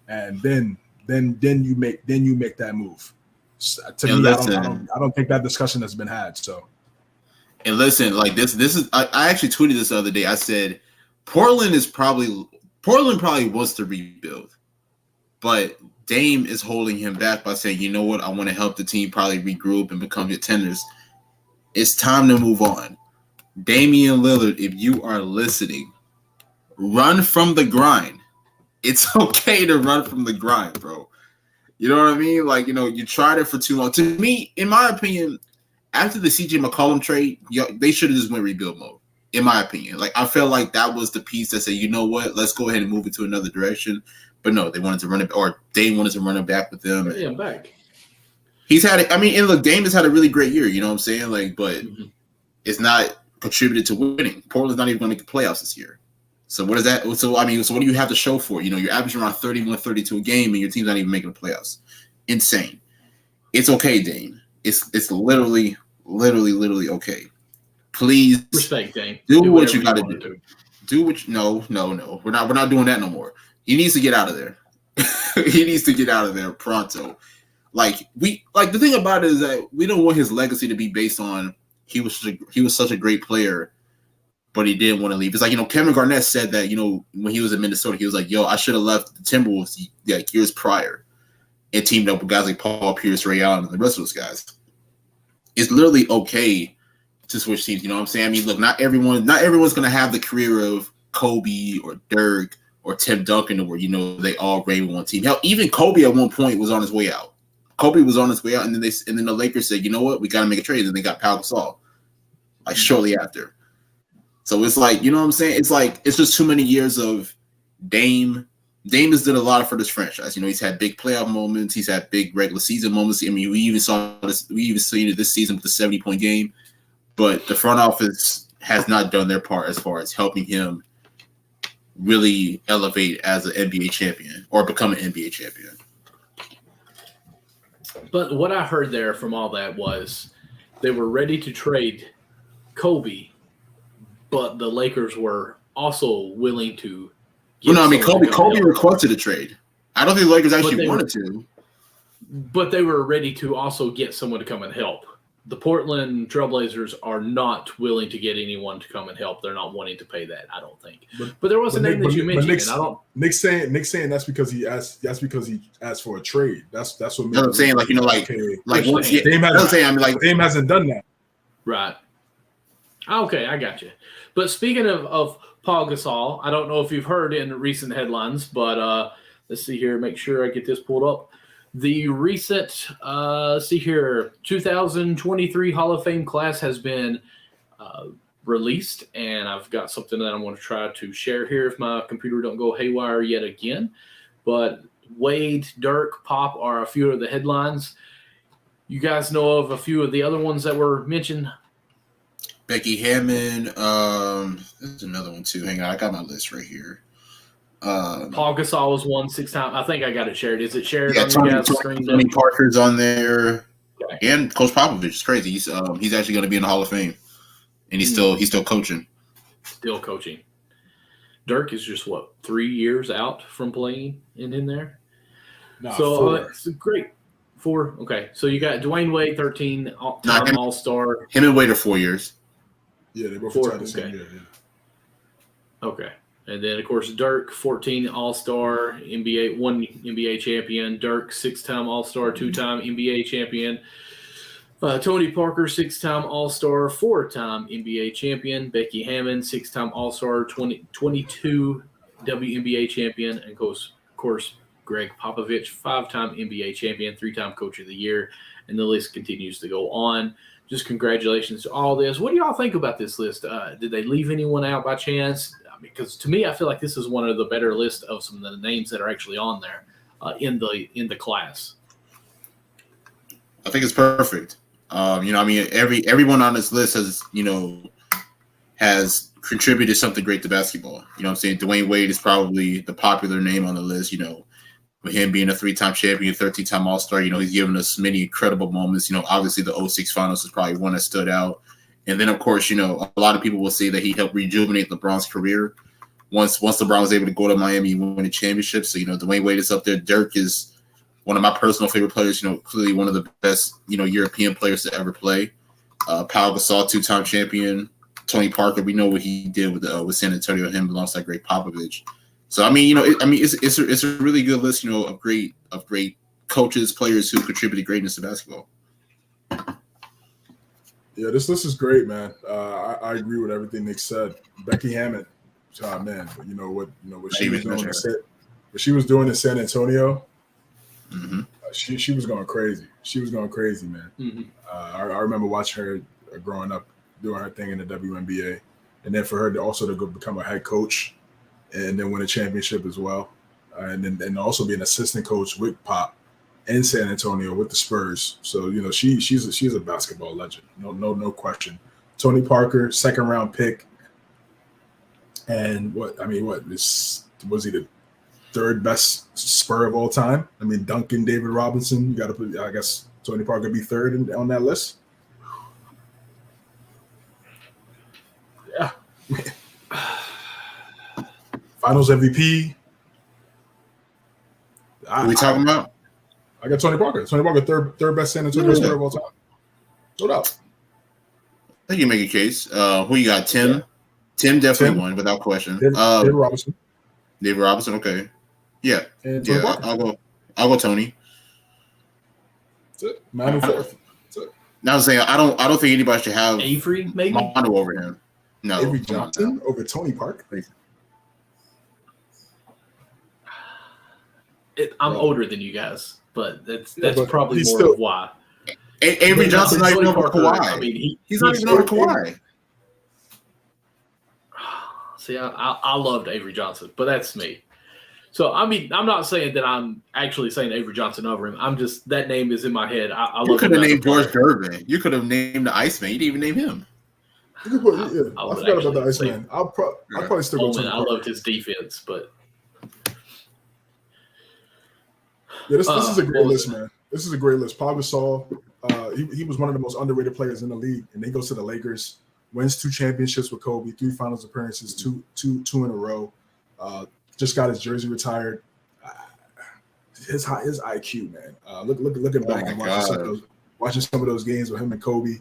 Speaker 2: and then you make that move. To me, I don't think that discussion has been had. So,
Speaker 3: and listen, like this is I actually tweeted this the other day. I said Portland probably wants to rebuild, but Dame is holding him back by saying, "You know what? I want to help the team probably regroup and become contenders." It's time to move on. Damian Lillard, if you are listening, run from the grind. It's okay to run from the grind, bro. You know what I mean? Like, you tried it for too long. To me, in my opinion, after the CJ McCollum trade, they should have just went rebuild mode, in my opinion. Like, I felt like that was the piece that said, you know what, let's go ahead and move it to another direction. But no, they wanted to run it, or Dame wanted to run it back with them.
Speaker 1: Yeah, I'm back.
Speaker 3: He's had it. I mean, and look, Dame has had a really great year. You know what I'm saying? Like, but it's not contributed to winning. Portland's not even going to get playoffs this year. So what is that? So what do you have to show for it? You're averaging around 31, 32 a game, and your team's not even making the playoffs. Insane. It's okay, Dame. It's literally okay. Please
Speaker 1: respect Dame.
Speaker 3: Do what you got to do. Do what? No. We're not doing that no more. He needs to get out of there. He needs to get out of there pronto. The thing about it is that we don't want his legacy to be based on he was such a great player, but he didn't want to leave. It's like, Kevin Garnett said that, when he was in Minnesota, he was like, yo, I should have left the Timberwolves years prior and teamed up with guys like Paul Pierce, Ray Allen, and the rest of those guys. It's literally okay to switch teams. You know what I'm saying? I mean, look, not everyone's going to have the career of Kobe or Dirk or Tim Duncan where, they all grade with one team. Hell, even Kobe at one point was on his way out. Kobe was on his way out, and then the Lakers said, you know what, we got to make a trade, and they got Pau Gasol, shortly after. So it's like, you know what I'm saying? It's like it's just too many years of Dame. Dame has done a lot for this franchise. He's had big playoff moments. He's had big regular season moments. I mean, we even seen it this season with the 70-point game. But the front office has not done their part as far as helping him really elevate as an NBA champion or become an NBA champion.
Speaker 1: But what I heard there from all that was they were ready to trade Kobe, but the Lakers were also willing to.
Speaker 3: Kobe requested a trade. I don't think the Lakers actually wanted to.
Speaker 1: But they were ready to also get someone to come and help. The Portland Trailblazers are not willing to get anyone to come and help. They're not wanting to pay that, I don't think. But there was a name that you mentioned.
Speaker 2: Nick's saying that's because he asked. That's because he asked for a trade. That's what.
Speaker 3: You know what I'm saying?
Speaker 2: Dame hasn't done that.
Speaker 1: Right. Okay, I got you. But speaking of Paul Gasol, I don't know if you've heard in recent headlines, but let's see here. Make sure I get this pulled up. The recent, 2023 Hall of Fame class has been released, and I've got something that I'm going to try to share here if my computer don't go haywire yet again. But Wade, Dirk, Pop are a few of the headlines. You guys know of a few of the other ones that were mentioned?
Speaker 3: Becky Hammond. There's another one too. Hang on, I got my list right here.
Speaker 1: Paul Gasol was one 6 times. I think I got it shared. Is it shared?
Speaker 3: Yeah, Tony Parker's on there, okay. And Coach Popovich. It's crazy. He's actually going to be in the Hall of Fame, and he's still coaching. Still coaching.
Speaker 1: Dirk is just 3 years out from playing in there.
Speaker 2: No,
Speaker 1: so it's great. 4. Okay, so you got Dwayne Wade, 13 time All-Star.
Speaker 3: Him and Wade are 4 years.
Speaker 2: Yeah, they both retired the same year. Yeah.
Speaker 1: Okay. And then, of course, Dirk, 14 All-Star, NBA, 1 NBA champion. Dirk, 6-time All-Star, 2-time NBA champion. Tony Parker, 6-time All-Star, 4-time NBA champion. Becky Hammond, 6-time All-Star, 22 WNBA champion. And, of course, Greg Popovich, 5-time NBA champion, 3-time Coach of the Year. And the list continues to go on. Just congratulations to all this. What do y'all think about this list? Did they leave anyone out by chance? Because to me, I feel like this is one of the better lists of some of the names that are actually on there in the class.
Speaker 3: I think it's perfect. I mean, everyone on this list has contributed something great to basketball. You know what I'm saying? Dwayne Wade is probably the popular name on the list, with him being a 3-time champion, 13-time All-Star. He's given us many incredible moments. Obviously the '06 finals is probably one that stood out. And then, of course, a lot of people will say that he helped rejuvenate LeBron's career. Once LeBron was able to go to Miami and win a championship. So, Dwayne Wade is up there. Dirk is one of my personal favorite players, clearly one of the best, European players to ever play. Pau Gasol, 2-time champion. Tony Parker, we know what he did with San Antonio, him alongside Greg Popovich. So, I mean, it's a really good list, of great coaches, players who contributed greatness to basketball.
Speaker 2: Yeah, this list is great, man. I agree with everything Nick said. Becky Hammond, man, but what she was doing in San Antonio.
Speaker 3: Mm-hmm.
Speaker 2: She was going crazy. She was going crazy, man.
Speaker 1: Mm-hmm.
Speaker 2: I remember watching her growing up, doing her thing in the WNBA, and then for her to go become a head coach, and then win a championship as well, and also be an assistant coach with Pop in San Antonio with the Spurs. So she's a basketball legend, no question. Tony Parker, 2nd round pick, and was he the 3rd best Spur of all time? I mean, Duncan, David Robinson. You got to put. I guess Tony Parker be 3rd on that list. Yeah. Finals MVP.
Speaker 3: What are we talking about?
Speaker 2: I got Tony Parker. Tony Parker, third best San Antonio Spur of all time. No doubt.
Speaker 3: I think you make a case. Who you got? Tim. Yeah. Tim definitely won without question.
Speaker 2: David Robinson.
Speaker 3: David Robinson. Okay. Yeah.
Speaker 2: And
Speaker 3: yeah. I'll go Tony.
Speaker 2: That's it. Manu 4th. That's it.
Speaker 3: Now I'm saying I don't think anybody should have
Speaker 1: Avery maybe
Speaker 3: Manu over him. No.
Speaker 2: Avery Johnson over Tony Parker.
Speaker 1: I'm older than you guys, but that's probably more
Speaker 2: still,
Speaker 1: of why.
Speaker 3: Avery Johnson's not even over Kawhi. I mean, he's not even over Kawhi.
Speaker 1: See, I loved Avery Johnson, but that's me. So, I mean, I'm not saying that I'm actually saying Avery Johnson over him. I'm just, that name is in my head.
Speaker 3: You could have named George Gervin. You could have named the Iceman. You didn't even name him.
Speaker 2: I forgot about the Iceman. I'll probably still go Tony Parker.
Speaker 1: I loved his defense, but.
Speaker 2: Yeah, this is a great list, man. This is a great list. Pau Gasol, he was one of the most underrated players in the league, and he goes to the Lakers, wins 2 championships with Kobe, 3 finals appearances, two in a row. Just got his jersey retired. His IQ, man. Looking back and watching some of those games with him and Kobe,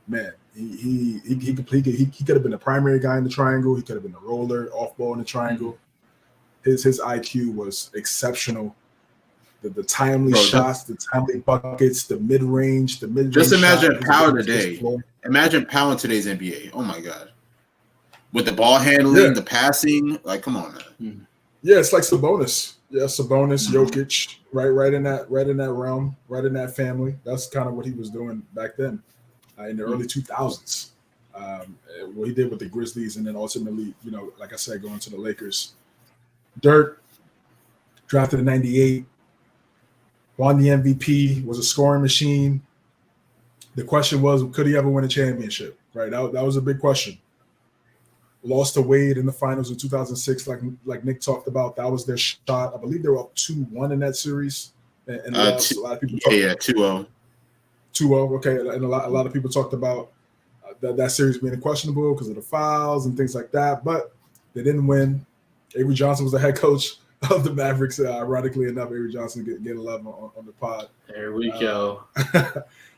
Speaker 2: man, he could have been the primary guy in the triangle. He could have been the roller, off ball in the triangle. His IQ was exceptional. The timely shots, the timely buckets, the mid range.
Speaker 3: Just imagine Pau today. Imagine Pau in today's NBA. Oh my God. With the ball handling, the passing, like, come on, man.
Speaker 2: Yeah, it's like Sabonis. Yeah, Sabonis, Jokic, right in that realm, right in that family. That's kind of what he was doing back then, in the early 2000s. What he did with the Grizzlies, and then ultimately, like I said, going to the Lakers. Dirk, drafted in '98, won the MVP, was a scoring machine. The question was, could he ever win a championship? Right, that was a big question. Lost to Wade in the finals in 2006, like Nick talked about. That was their shot. I believe they were up 2-1 in that series. And a lot of people
Speaker 3: 2-0.
Speaker 2: 2-0, okay. And a lot of people talked about that series being questionable because of the fouls and things like that. But they didn't win. Avery Johnson was the head coach of the Mavericks. Ironically enough, Avery Johnson getting love on the pod.
Speaker 1: There we go.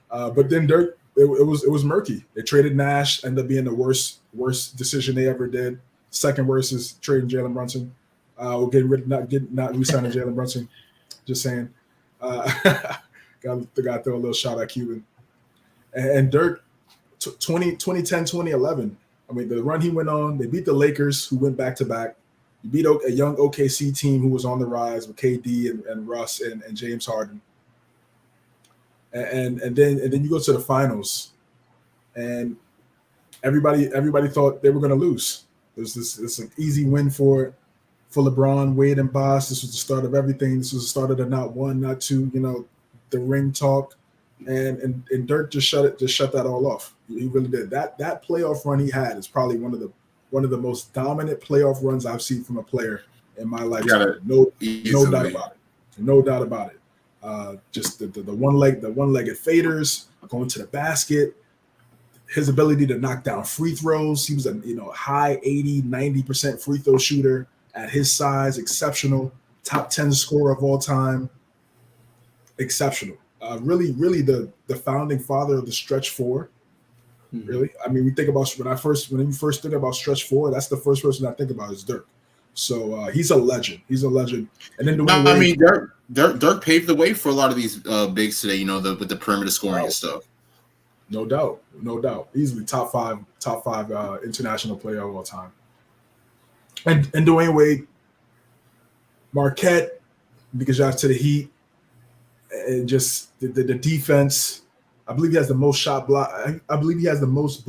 Speaker 2: But then Dirk, it was murky. They traded Nash, ended up being the worst decision they ever did. Second worst is trading Jalen Brunson. We'll get rid not re-signing Jalen Brunson. Just saying. Got to throw a little shot at Cuban. And Dirk, 2010, 2011. I mean, the run he went on, they beat the Lakers, who went back-to-back. You beat a young OKC team who was on the rise with KD and Russ and James Harden. And then you go to the finals, and everybody thought they were going to lose. There's this an easy win for LeBron, Wade, and Bosh. This was the start of everything. This was the start of the not one, not two. The ring talk. and Dirk just shut that all off. He really did. That playoff run he had is probably one of the most dominant playoff runs I've seen from a player in my lifetime. No doubt about it. No doubt about it. Just the one-legged faders going to the basket. His ability to knock down free throws. He was a high 80, 90% free throw shooter at his size. Exceptional. Top 10 scorer of all time. Exceptional. Really the founding father of the stretch four. Mm-hmm. Really, I mean, we think about when you first think about stretch four, that's the first person I think about is Dirk. So he's a legend. He's a legend. And then
Speaker 3: Dirk paved the way for a lot of these bigs today. With the perimeter scoring and stuff.
Speaker 2: No doubt. Easily top five international player of all time. And Dwayne Wade, Marquette, because you're to the Heat, and just the defense. I believe he has the most shot block. I believe he has the most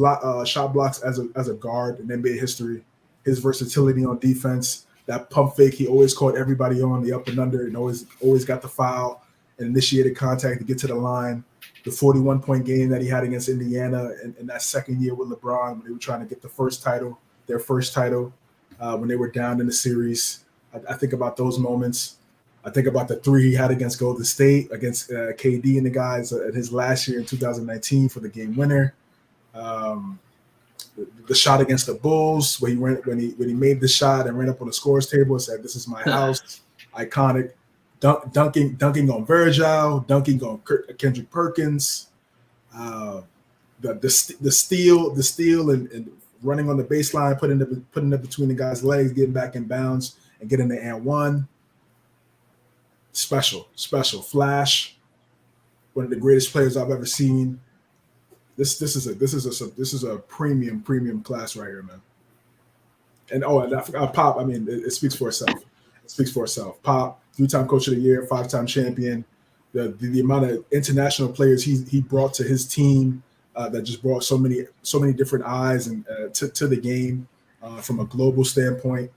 Speaker 2: shot blocks as a guard in NBA history. His versatility on defense, that pump fake, he always caught everybody on the up and under, and always got the foul and initiated contact to get to the line. The 41-point game that he had against Indiana in that second year with LeBron when they were trying to get their first title, when they were down in the series. I think about those moments. I think about the three he had against Golden State, against KD and the guys at his last year in 2019 for the game winner. The shot against the Bulls, where when he made the shot and ran up on the scores table and said, "This is my house." Iconic. Dunking on Virgil, dunking on Kendrick Perkins, the steal and running on the baseline, putting it between the guy's legs, getting back in bounds and getting the and one. Special Flash, one of the greatest players I've ever seen. This is a premium class right here, man. And I forgot Pop. I mean, it speaks for itself. Pop, 3-time Coach of the Year, 5-time champion. The amount of international players he brought to his team that just brought so many different eyes and to the game from a global standpoint.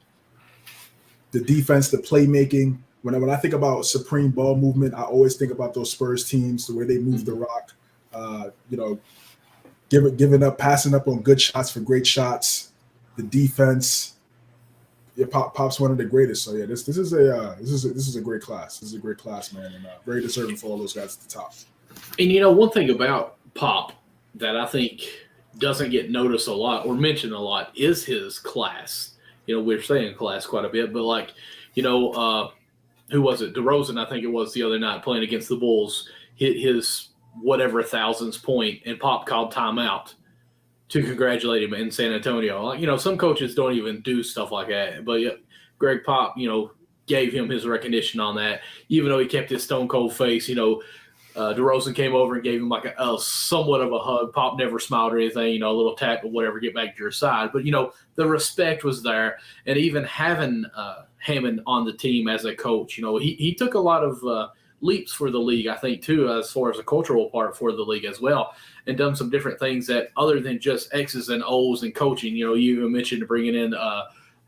Speaker 2: The defense, the playmaking. When I think about supreme ball movement, I always think about those Spurs teams, the way they move the rock. Giving up, passing up on good shots for great shots. The defense. Yeah, Pop's one of the greatest. So yeah, this is a great class. This is a great class, man, and very deserving for all those guys at the top.
Speaker 1: And one thing about Pop that I think doesn't get noticed a lot or mentioned a lot is his class. We're saying class quite a bit, but who was it? DeRozan, I think it was the other night playing against the Bulls, hit his whatever thousandth point, and Pop called timeout to congratulate him in San Antonio. Some coaches don't even do stuff like that, but Greg Pop, gave him his recognition on that, even though he kept his stone cold face. DeRozan came over and gave him like a somewhat of a hug. Pop never smiled or anything, a little tap or whatever, get back to your side. But, the respect was there. And even having Hammond on the team as a coach, he took a lot of leaps for the league, I think, too, as far as a cultural part for the league as well, and done some different things that other than just X's and O's and coaching. You even mentioned bringing in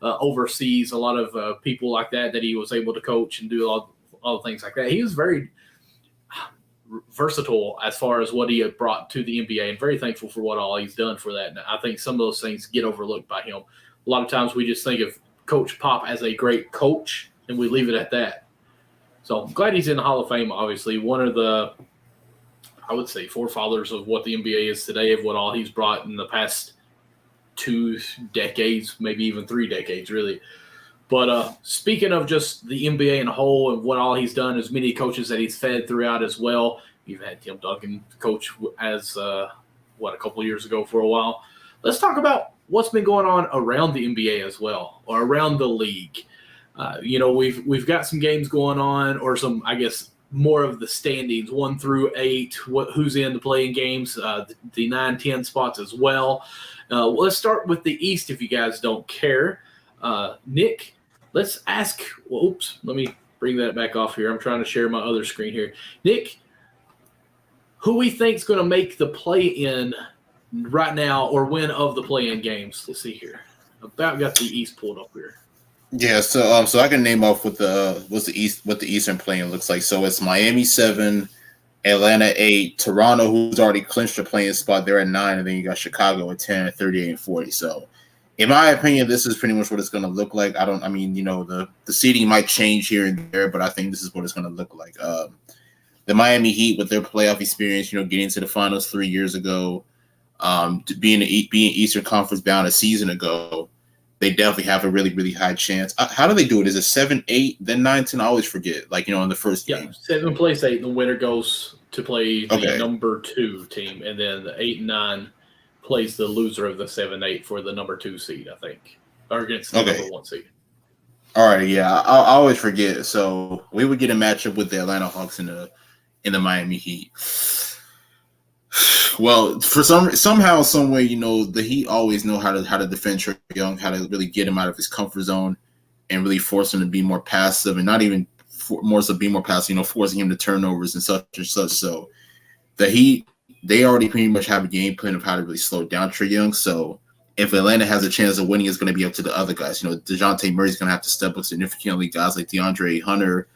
Speaker 1: overseas, a lot of people like that he was able to coach and do all things like that. He was very versatile as far as what he had brought to the NBA, and very thankful for what all he's done for that. And I think some of those things get overlooked by him. A lot of times we just think of Coach Pop as a great coach, and we leave it at that. So I'm glad he's in the Hall of Fame, obviously. One of the, I would say, forefathers of what the NBA is today, of what all he's brought in the past 2 decades, maybe even 3 decades, really. But speaking of just the NBA in a whole and what all he's done, as many coaches that he's fed throughout as well. You've had Tim Duncan coach as, a couple of years ago for a while. Let's talk about what's been going on around the NBA as well, or around the league. We've got some games going on, or some, I guess, more of the standings, 1 through 8, who's in the playing games, the 9-10 spots as well. Let's start with the East, if you guys don't care. Nick, let's ask. Well, oops, let me bring that back off here. I'm trying to share my other screen here. Nick, who we think's going to make the play-in right now, or win of the play-in games? Let's see here. About got the East pulled up here.
Speaker 3: Yeah, so I can name off what the Eastern play-in looks like. So it's Miami 7, Atlanta 8, Toronto, who's already clinched a playing spot, they're at 9, and then you got Chicago at 10, 38 and 40. So, in my opinion, this is pretty much what it's going to look like. The seeding might change here and there, but I think this is what it's going to look like. The Miami Heat, with their playoff experience, getting to the finals 3 years ago, being Eastern Conference bound a season ago, they definitely have a really, really high chance. How do they do it? Is it 7-8, then 9-10? I always forget. In the first game.
Speaker 1: 7 plays 8. The winner goes to play the number 2 team, and then the 8 and 9 plays the loser of the 7-8 for the number 2 seed, I think, or against the number 1 seed.
Speaker 3: All right, yeah, I always forget. So we would get a matchup with the Atlanta Hawks in the Miami Heat. Well, for somehow, some way, the Heat always know how to defend Trae Young, how to really get him out of his comfort zone, and really force him to be more passive, and not even more so be more passive, forcing him to turnovers and such and such. So the Heat, they already pretty much have a game plan of how to really slow down Trae Young. So if Atlanta has a chance of winning, it's going to be up to the other guys. DeJounte Murray's going to have to step up significantly. Guys like DeAndre Hunter,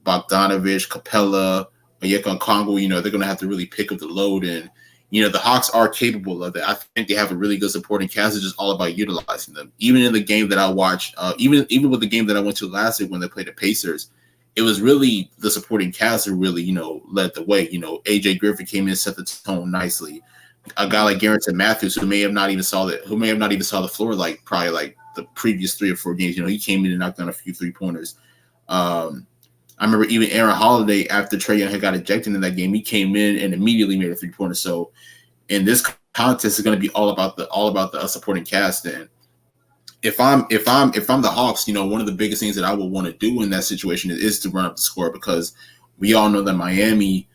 Speaker 3: Bogdanovich, Capella, Onyeka Okongwu, they're going to have to really pick up the load. And, the Hawks are capable of it. I think they have a really good supporting cast. It's just all about utilizing them. Even in the game that I watched, even with the game that I went to last week when they played the Pacers, it was really the supporting cast who really, led the way. AJ Griffin came in and set the tone nicely. A guy like Garrett Matthews, who may have not even saw the floor probably the previous 3 or 4 games. He came in and knocked down a few 3-pointers. I remember even Aaron Holiday, after Trae Young had got ejected in that game, he came in and immediately made a 3-pointer. So in this contest, it's going to be all about the supporting cast. And if I'm the Hawks, one of the biggest things that I would want to do in that situation is to run up the score, because we all know that Miami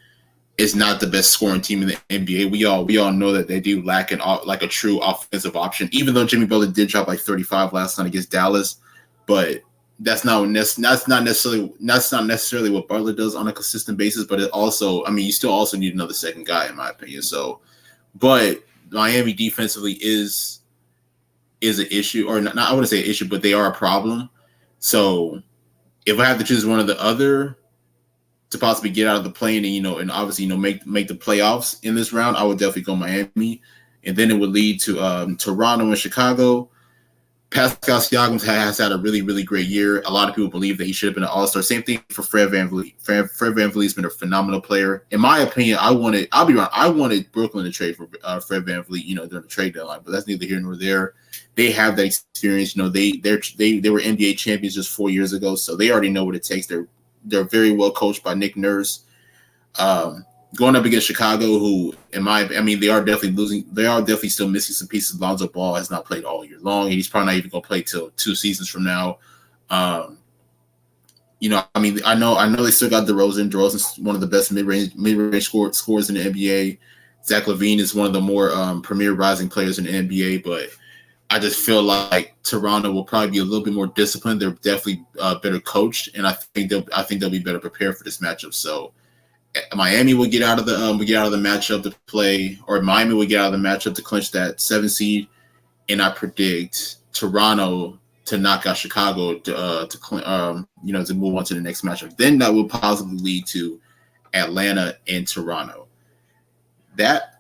Speaker 3: is not the best scoring team in the NBA. We all know that they do lack a true offensive option. Even though Jimmy Butler did drop 35 last night against Dallas, but that's not necessarily what Butler does on a consistent basis. But it also, you still also need another second guy, in my opinion. So, but Miami defensively is an issue, or not. I wouldn't say an issue, but they are a problem. So, if I have to choose one or the other to possibly get out of the play-in and obviously make the playoffs in this round, I would definitely go Miami, and then it would lead to Toronto and Chicago. Pascal Siakam has had a really, really great year. A lot of people believe that he should have been an All-Star. Same thing for Fred VanVleet. Fred VanVleet's been a phenomenal player. In my opinion, I wanted Brooklyn to trade for Fred VanVleet, during the trade deadline, but that's neither here nor there. They have that experience. They were NBA champions just 4 years ago, so they already know what it takes. They're very well coached by Nick Nurse. Going up against Chicago, who, they are definitely losing. They are definitely still missing some pieces. Lonzo Ball has not played all year long, and he's probably not even going to play till 2 seasons from now. I know they still got DeRozan. DeRozan's one of the best mid-range scorers in the NBA. Zach LaVine is one of the more premier rising players in the NBA, but I just feel like Toronto will probably be a little bit more disciplined. They're definitely better coached, and I think they'll be better prepared for this matchup. So Miami will get out of the matchup to play, or Miami will get out of the matchup to clinch that 7 seed, and I predict Toronto to knock out Chicago to move on to the next matchup. Then that will possibly lead to Atlanta and Toronto. That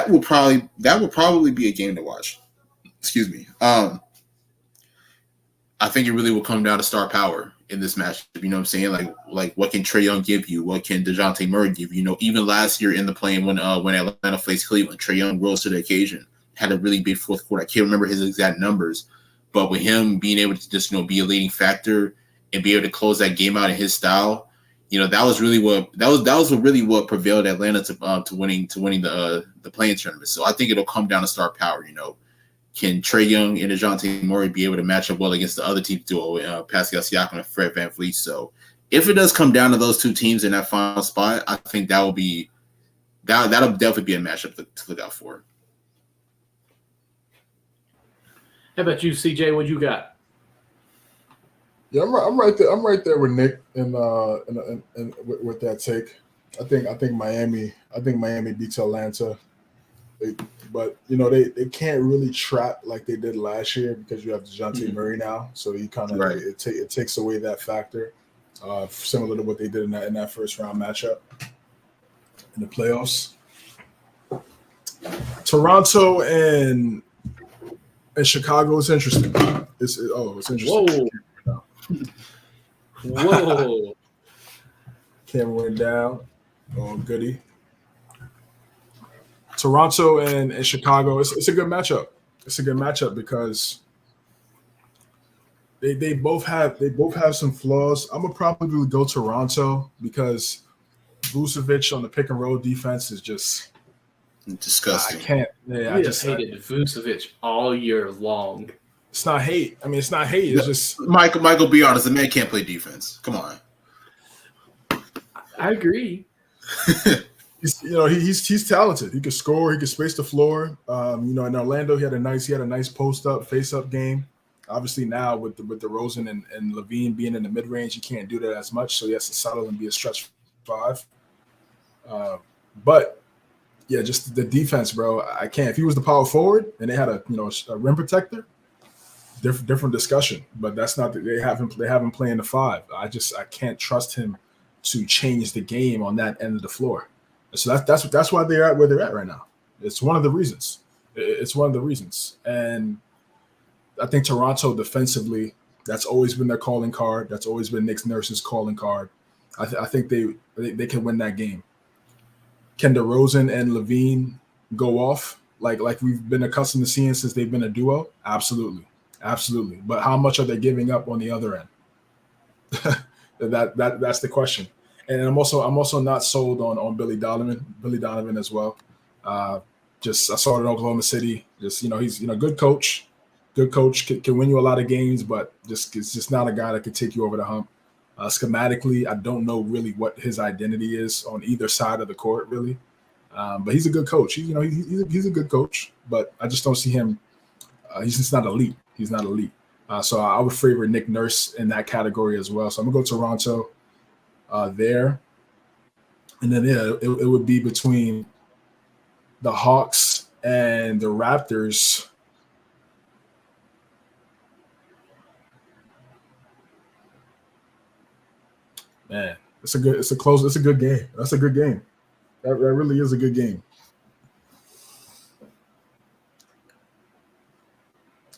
Speaker 3: will probably be a game to watch. Excuse me. I think it really will come down to star power in this matchup. You know what I'm saying? Like what can Trae Young give you? What can DeJounte Murray give you? Even last year in the play-in when Atlanta faced Cleveland, Trae Young rose to the occasion, had a really big fourth quarter. I can't remember his exact numbers, but with him being able to just be a leading factor and be able to close that game out in his style, that was really what prevailed Atlanta to winning the play-in tournament. So I think it'll come down to star power. Can Trae Young and DeJounte Murray be able to match up well against the other team duo, Pascal Siakam and Fred VanVleet? So if it does come down to those two teams in that final spot, I think that'll definitely be a matchup to look out for.
Speaker 1: How about you, CJ? What you got?
Speaker 2: Yeah, I'm right there. I'm right there with Nick and with that take. I think Miami beats Atlanta. But they can't really trap like they did last year because you have DeJounte Murray now, so you kind of it takes away that factor, similar to what they did in that first round matchup. in the playoffs. Toronto and Chicago is interesting. It's interesting.
Speaker 1: Whoa.
Speaker 2: Camera went down. Oh, goody. Toronto and Chicago. It's a good matchup. It's a good matchup because they both have some flaws. I'm gonna probably go Toronto because Vucevic on the pick and roll defense is just
Speaker 3: disgusting.
Speaker 2: I can't. Yeah,
Speaker 1: I just hated Vucevic all year long.
Speaker 2: It's not hate. I mean, it's not hate. It's just
Speaker 3: Michael. Be honest. The man can't play defense. Come on.
Speaker 1: I agree.
Speaker 2: He's talented. He can score. He can space the floor. In Orlando, he had a nice post up, face up game. Obviously, now with the DeRozan and Levine being in the mid range, he can't do that as much. So he has to settle and be a stretch five. But yeah, just the defense, bro. I can't. If he was the power forward and they had a rim protector, different discussion. But that's not. They have him playing the five. I can't trust him to change the game on that end of the floor. So that's why they're at where they're at right now. It's one of the reasons. And I think Toronto defensively, that's always been their calling card. That's always been Nick Nurse's calling card. I think they can win that game. Can DeRozan and Levine go off like we've been accustomed to seeing since they've been a duo? Absolutely. But how much are they giving up on the other end? That's the question. And I'm also not sold on Billy Donovan as well. I saw it in Oklahoma City. He's good coach. Good coach can win you a lot of games, but it's just not a guy that can take you over the hump. Schematically, I don't know really what his identity is on either side of the court, really. But he's a good coach. He's a good coach, but I just don't see him. He's just not elite. He's not elite. So I would favor Nick Nurse in that category as well. So I'm gonna go Toronto there, and then it would be between the Hawks and the Raptors. Man, it's a good game. That's a good game. That really is a good game.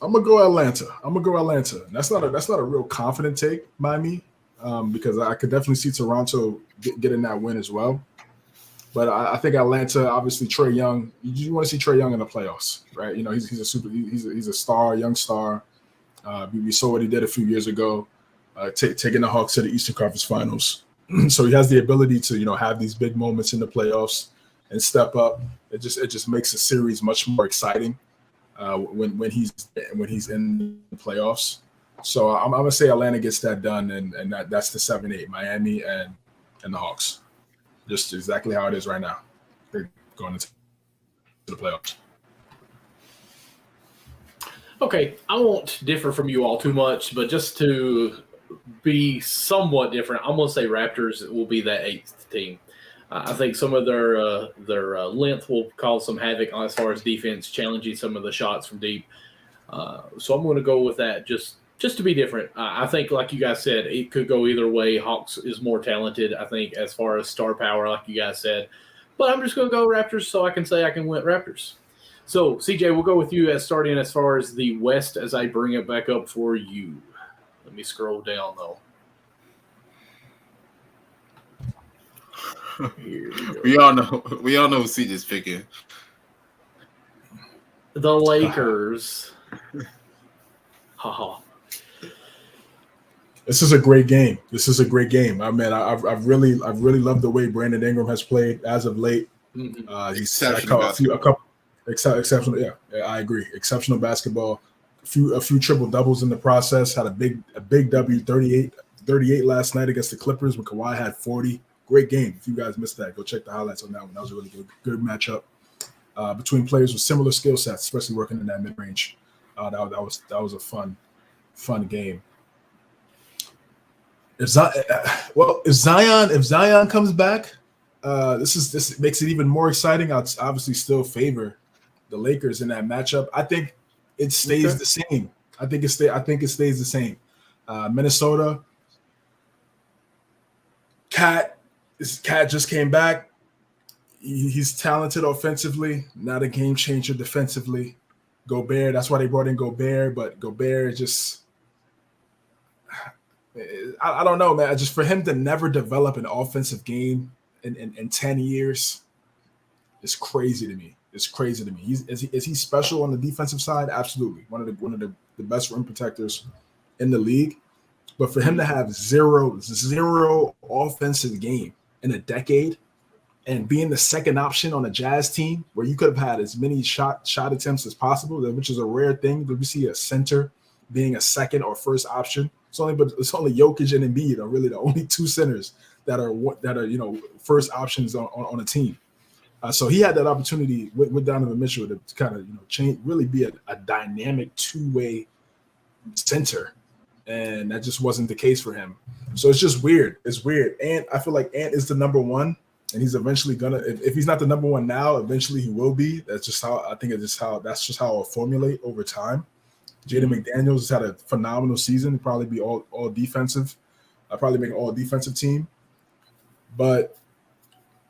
Speaker 2: I'm gonna go Atlanta. That's not a real confident take by me, because I could definitely see Toronto getting that win as well. But I think Atlanta, obviously Trae Young. You want to see Trae Young in the playoffs, right? He's a star, young star. We saw what he did a few years ago, taking the Hawks to the Eastern Conference Finals. So he has the ability to have these big moments in the playoffs and step up. It just makes the series much more exciting when he's in the playoffs. So I'm gonna say Atlanta gets that done, and that's the 7-8 Miami and the Hawks. Just exactly how it is right now. They're going into the playoffs.
Speaker 1: Okay, I won't differ from you all too much, but just to be somewhat different, I'm going to say Raptors will be that 8th team. I think some of their length will cause some havoc as far as defense, challenging some of the shots from deep. So I'm going to go with that just to be different. I think, like you guys said, it could go either way. Hawks is more talented, I think, as far as star power, like you guys said. But I'm just going to go Raptors so I can say I can win Raptors. So, CJ, we'll go with you starting as far as the West as I bring it back up for you. Let me scroll down, though.
Speaker 3: We all know who CJ's picking.
Speaker 1: The Lakers. Haha.
Speaker 2: This is a great game. I mean, I've really loved the way Brandon Ingram has played as of late. He's exceptional. Yeah, I agree. Exceptional basketball. A few triple doubles in the process. Had a big W, 38 last night against the Clippers when Kawhi had 40. Great game. If you guys missed that, go check the highlights on that one. That was a really good matchup between players with similar skill sets, especially working in that mid range. That was a fun game. If Zion comes back, this makes it even more exciting. I'd obviously still favor the Lakers in that matchup. I think it stays the same. I think it stays the same. Minnesota. Cat just came back. he's talented offensively, not a game changer defensively. Gobert, that's why they brought in Gobert, but Gobert just, I don't know, man. Just for him to never develop an offensive game in 10 years is crazy to me. It's crazy to me. Is he special on the defensive side? Absolutely. One of the best rim protectors in the league. But for him to have zero offensive game in a decade and being the second option on a Jazz team where you could have had as many shot attempts as possible, which is a rare thing that we see a center being a second or first option. It's only Jokic and Embiid are really the only two centers that are first options on a team. So he had that opportunity with Donovan Mitchell to kind of change, really be a dynamic two-way center, and that just wasn't the case for him. So it's just weird. It's weird. And I feel like Ant is the number one, and he's eventually gonna. If he's not the number one now, eventually he will be. That's just how I think. That's just how it'll formulate over time. Jaden McDaniels has had a phenomenal season. He'll probably be all defensive. I'll probably make an all defensive team, but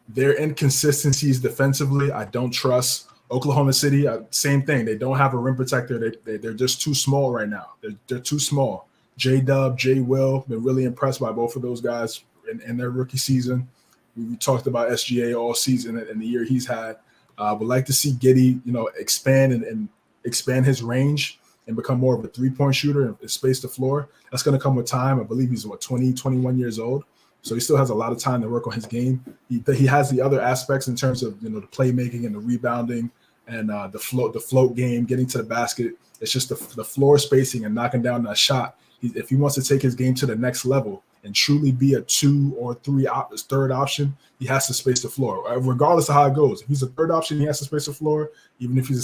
Speaker 2: their inconsistencies defensively, I don't trust. Oklahoma City, same thing. They don't have a rim protector. They're just too small right now. They're too small. J-Dub, J-Will, been really impressed by both of those guys in their rookie season. We talked about SGA all season and the year he's had. Would like to see Giddey, expand and expand his range and become more of a three-point shooter and space the floor. That's going to come with time. I believe he's 20, 21 years old. So he still has a lot of time to work on his game. He has the other aspects in terms of the playmaking and the rebounding and the float game, getting to the basket. It's just the floor spacing and knocking down that shot. If he wants to take his game to the next level and truly be a 2 or 3 third option, he has to space the floor, regardless of how it goes. If he's a third option, he has to space the floor. Even if he's a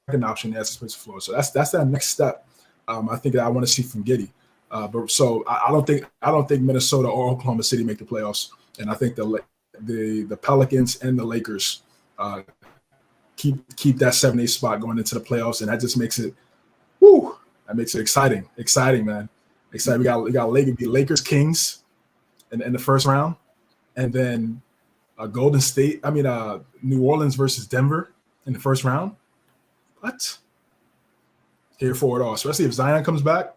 Speaker 2: second option, he has to space the floor. So that's that next step. I think that I want to see from Giddey. But so I don't think Minnesota or Oklahoma City make the playoffs, and I think the Pelicans and the Lakers keep that 7-8 spot going into the playoffs, and that just makes it, that makes it exciting, man. Exciting. We got Lakers Kings in the first round, and then New Orleans versus Denver in the first round. What? Here for it all, especially if Zion comes back.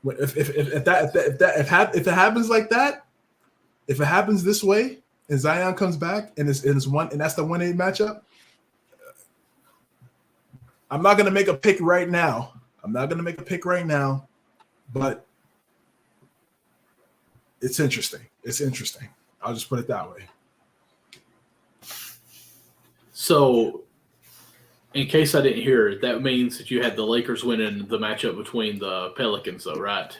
Speaker 2: If it happens like that, if it happens this way, and Zion comes back and that's the 1-8 matchup, I'm not gonna make a pick right now. But it's interesting. I'll just put it that way.
Speaker 1: So, in case I didn't hear it, that means that you had the Lakers winning the matchup between the Pelicans, though, right?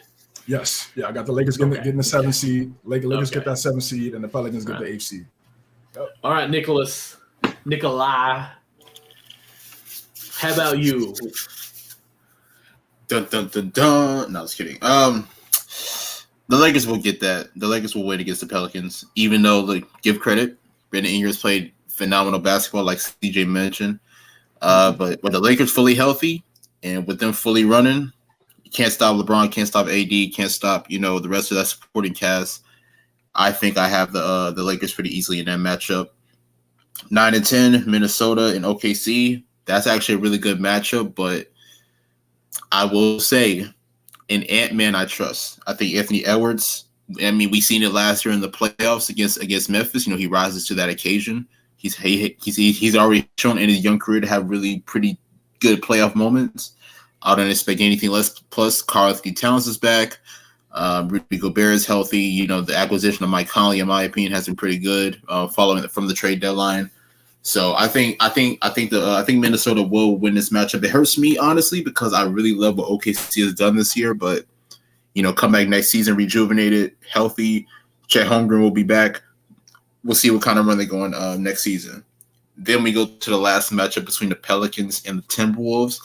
Speaker 2: Yes. Yeah, I got the Lakers getting the 7 seed. Lakers get that 7 seed, and the Pelicans get the 8 seed. Yep.
Speaker 1: All right, Nikolai. How about you?
Speaker 3: Dun dun dun dun. No, I was kidding. The Lakers will get that. The Lakers will win against the Pelicans, even though, give credit, Brandon Ingram's played phenomenal basketball, like CJ mentioned. But with the Lakers fully healthy and with them fully running, you can't stop LeBron, can't stop AD, can't stop the rest of that supporting cast. I think I have the Lakers pretty easily in that matchup. 9-10, Minnesota and OKC. That's actually a really good matchup, but I will say, in Ant-Man, I trust. I think Anthony Edwards. We seen it last year in the playoffs against Memphis. He rises to that occasion. He's already shown in his young career to have really pretty good playoff moments. I don't expect anything less. Plus, Karl-Anthony Towns is back. Rudy Gobert is healthy. The acquisition of Mike Conley, in my opinion, has been pretty good following from the trade deadline. So I think Minnesota will win this matchup. It hurts me honestly because I really love what OKC has done this year, but come back next season rejuvenated, healthy. Chet Holmgren will be back. We'll see what kind of run they're going next season. Then we go to the last matchup between the Pelicans and the Timberwolves.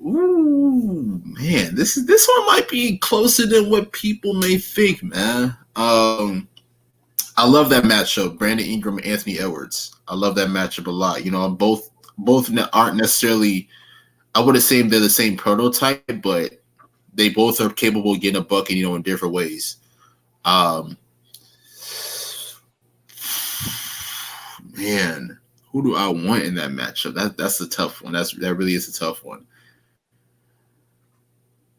Speaker 3: Ooh, man, this one might be closer than what people may think, man. I love that matchup, Brandon Ingram and Anthony Edwards. I love that matchup a lot. Both aren't necessarily, I wouldn't say they're the same prototype, but they both are capable of getting a bucket, in different ways. man, who do I want in that matchup? That's a tough one. That really is a tough one.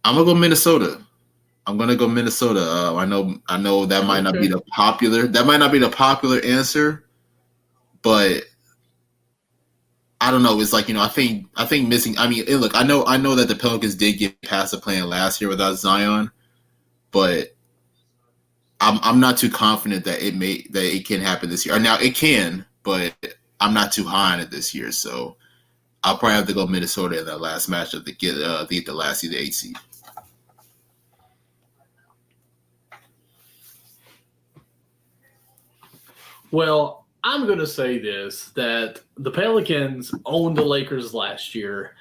Speaker 3: I'm gonna go Minnesota. I know that might not be the popular answer, but I don't know. It's like, I think missing. I mean, look, I know that the Pelicans did get past the plan last year without Zion, but I'm not too confident that it can happen this year. Now it can, but I'm not too high on it this year. So I'll probably have to go Minnesota in that last matchup to get the last seed, the 8 seed.
Speaker 1: Well, I'm going to say this, that the Pelicans owned the Lakers last year.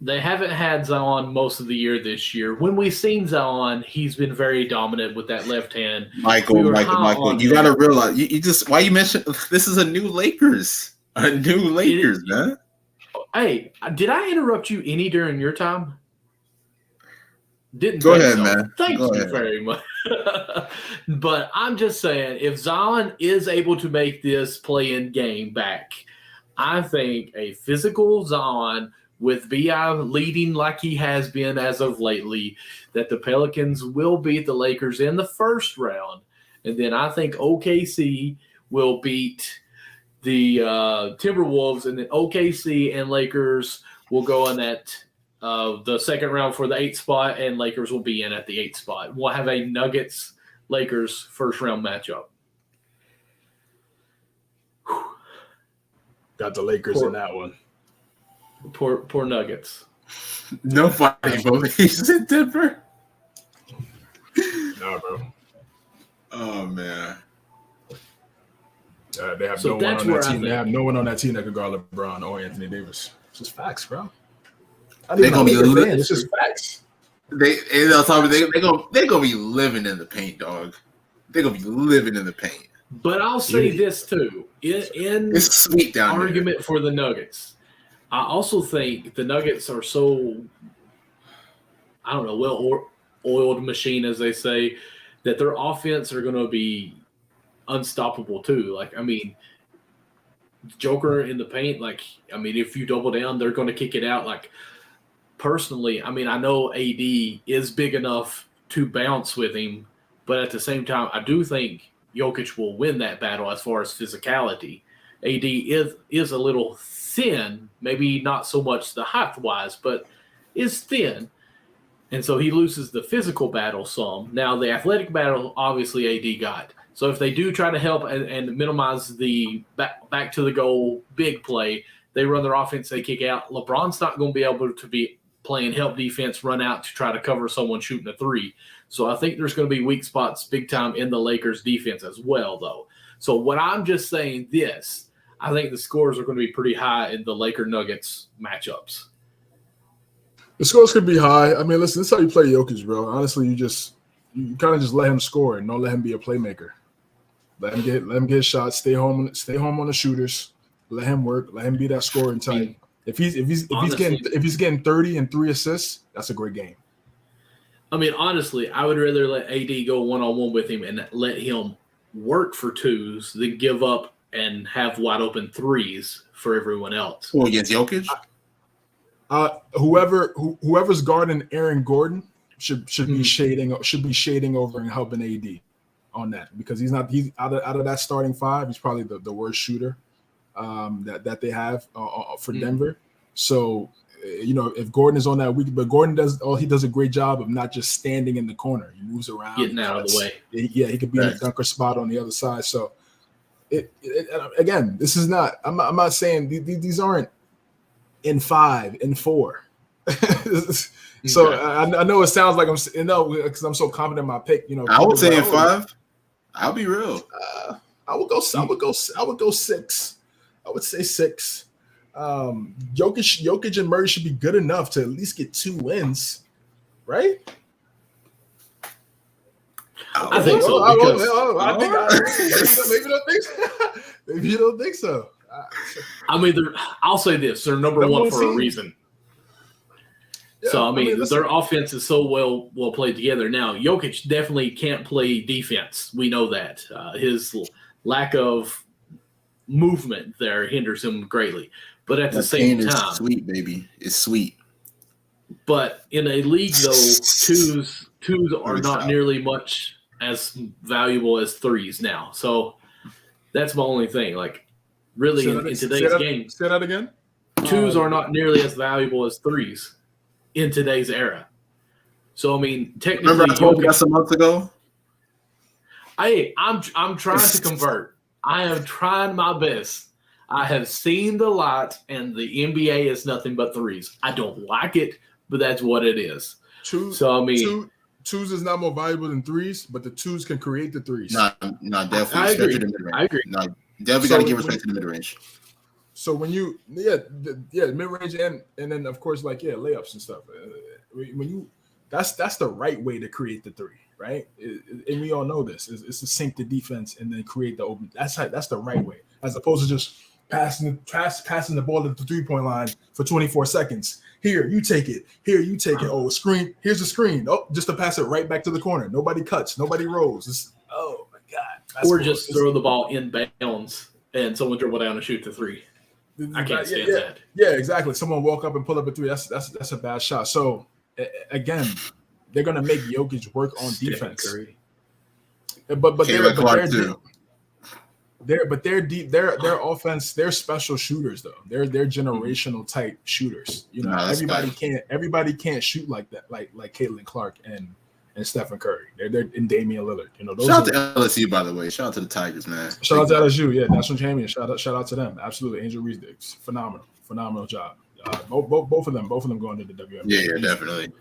Speaker 1: They haven't had Zion most of the year this year. When we've seen Zion, he's been very dominant with that left hand.
Speaker 3: Michael, you got to realize, why you mentioned this is a new Lakers, man.
Speaker 1: Hey, did I interrupt you any during your time? Didn't
Speaker 3: go ahead, so. Man.
Speaker 1: Thank you very much. But I'm just saying, if Zion is able to make this play-in game back, I think a physical Zion with B.I. leading like he has been as of lately, that the Pelicans will beat the Lakers in the first round. And then I think OKC will beat the Timberwolves, and then OKC and Lakers will go in that the second round for the 8th spot, and Lakers will be in at the 8th spot. We'll have a Nuggets-Lakers first-round matchup.
Speaker 2: Got the Lakers in that one.
Speaker 1: Poor Nuggets.
Speaker 3: Nobody believes in Denver.
Speaker 2: No, bro.
Speaker 3: Oh, man.
Speaker 2: They have no one on that team. They have no one on that team that could guard LeBron or Anthony Davis. It's just facts, bro.
Speaker 3: They're gonna be living.
Speaker 2: It's just facts.
Speaker 3: They're gonna be living in the paint, dog. They're gonna be living in the paint.
Speaker 1: But I'll say this too: in
Speaker 3: it's sweet down
Speaker 1: argument
Speaker 3: there.
Speaker 1: For the Nuggets, I also think the Nuggets are so, I don't know, well-oiled machine, as they say, that their offense are going to be unstoppable too. Like, I mean, Joker in the paint, like, I mean, if you double down, they're going to kick it out. Like, personally, I mean, I know AD is big enough to bounce with him, but at the same time, I do think Jokic will win that battle as far as physicality. AD is a little thin, maybe not so much the height-wise, but is thin. And so he loses the physical battle some. Now, the athletic battle, obviously, AD got. So if they do try to help and minimize the back to the goal big play, they run their offense, they kick out. LeBron's not going to be able to be playing help defense, run out to try to cover someone shooting a three. So I think there's going to be weak spots big time in the Lakers defense as well, though. So what I'm just saying this, I think the scores are going to be pretty high in the Laker-Nuggets matchups.
Speaker 2: The scores could be high. I mean, listen, this is how you play Jokic, bro. Honestly, you kind of just let him score and don't let him be a playmaker. Let him get shots. Stay home on the shooters. Let him work. Let him be that scoring type. If he's getting 30 and 3 assists, that's a great game.
Speaker 1: I mean, honestly, I would rather let AD go one-on-one with him and let him work for twos than give up and have wide open threes for everyone else.
Speaker 3: Well, against Jokic?
Speaker 2: Whoever's guarding Aaron Gordon should be shading over and helping AD on that, because he's out of that starting 5, he's probably the worst shooter that they have for Denver. So if Gordon is on that week, but Gordon does a great job of not just standing in the corner. He moves around,
Speaker 1: getting out of the way.
Speaker 2: He could be in the dunker spot on the other side. So again, this is not. I'm not saying these aren't in 5, in 4. So I know it sounds like because I'm so confident in my pick.
Speaker 3: I would say in 5. I'll be real.
Speaker 2: I would go 6. I would say 6. Jokic and Murray should be good enough to at least get 2 wins, right?
Speaker 1: I think so.
Speaker 2: Maybe you don't think so.
Speaker 1: I mean, I'll say this: they're number one for a reason. Yeah, so I mean, their offense is so well played together. Now, Jokic definitely can't play defense. We know that his lack of movement there hinders him greatly. But at the
Speaker 3: That
Speaker 1: same
Speaker 3: pain is
Speaker 1: time,
Speaker 3: sweet, baby. It's sweet.
Speaker 1: but in a league though, twos are
Speaker 3: Really
Speaker 1: not
Speaker 3: stop.
Speaker 1: nearly much as valuable as threes now. So that's my only thing. Like, really,
Speaker 2: Say
Speaker 1: in
Speaker 2: that,
Speaker 1: today's game,
Speaker 2: say that again.
Speaker 1: twos are not nearly as valuable as threes in today's era. So I mean, technically,
Speaker 3: Remember I told you that some months ago?
Speaker 1: I'm trying to convert. I am trying my best. I have seen the light, and the NBA is nothing but threes. I don't like it, but that's what it is.
Speaker 2: Twos,
Speaker 1: So I mean,
Speaker 2: twos is not more valuable than threes, but the twos can create the threes.
Speaker 3: No, definitely.
Speaker 1: I agree.
Speaker 3: Especially the mid-range.
Speaker 1: I agree.
Speaker 3: No, definitely
Speaker 2: So
Speaker 3: got to give
Speaker 2: when-
Speaker 3: respect to the mid-range.
Speaker 2: So when you mid range and then of course layups and stuff. When you that's the right way to create the three, right? And we all know this. It's to sink the defense and then create the open. That's the right way, as opposed to just passing the ball at the 3-point line for 24 seconds. Here, you take it. Here, you take it. Oh, screen. Here's the screen. Oh, just to pass it right back to the corner. Nobody cuts. Nobody rolls. Oh my God.
Speaker 1: or just throw the ball in bounds and someone dribble down and shoot the three. I can't stand that.
Speaker 2: Yeah, exactly. Someone walk up and pull up a three. That's a bad shot. So again, they're gonna make Jokic work on defense.
Speaker 1: Curry.
Speaker 2: But
Speaker 3: Too.
Speaker 2: they're deep. Their offense. They're special shooters though. They're generational type shooters. You know,
Speaker 3: No, that's
Speaker 2: everybody can't shoot like that. Like Caitlin Clark and Stephen Curry. They're in Damian Lillard. You know, those
Speaker 3: Shout out to LSU, by the way. Shout out to the Tigers, man.
Speaker 2: Shout out to LSU, yeah, national champion. Shout out to them. Absolutely, Angel Reese Diggs, phenomenal job. Both of them going to the WNBA.
Speaker 3: Yeah, definitely.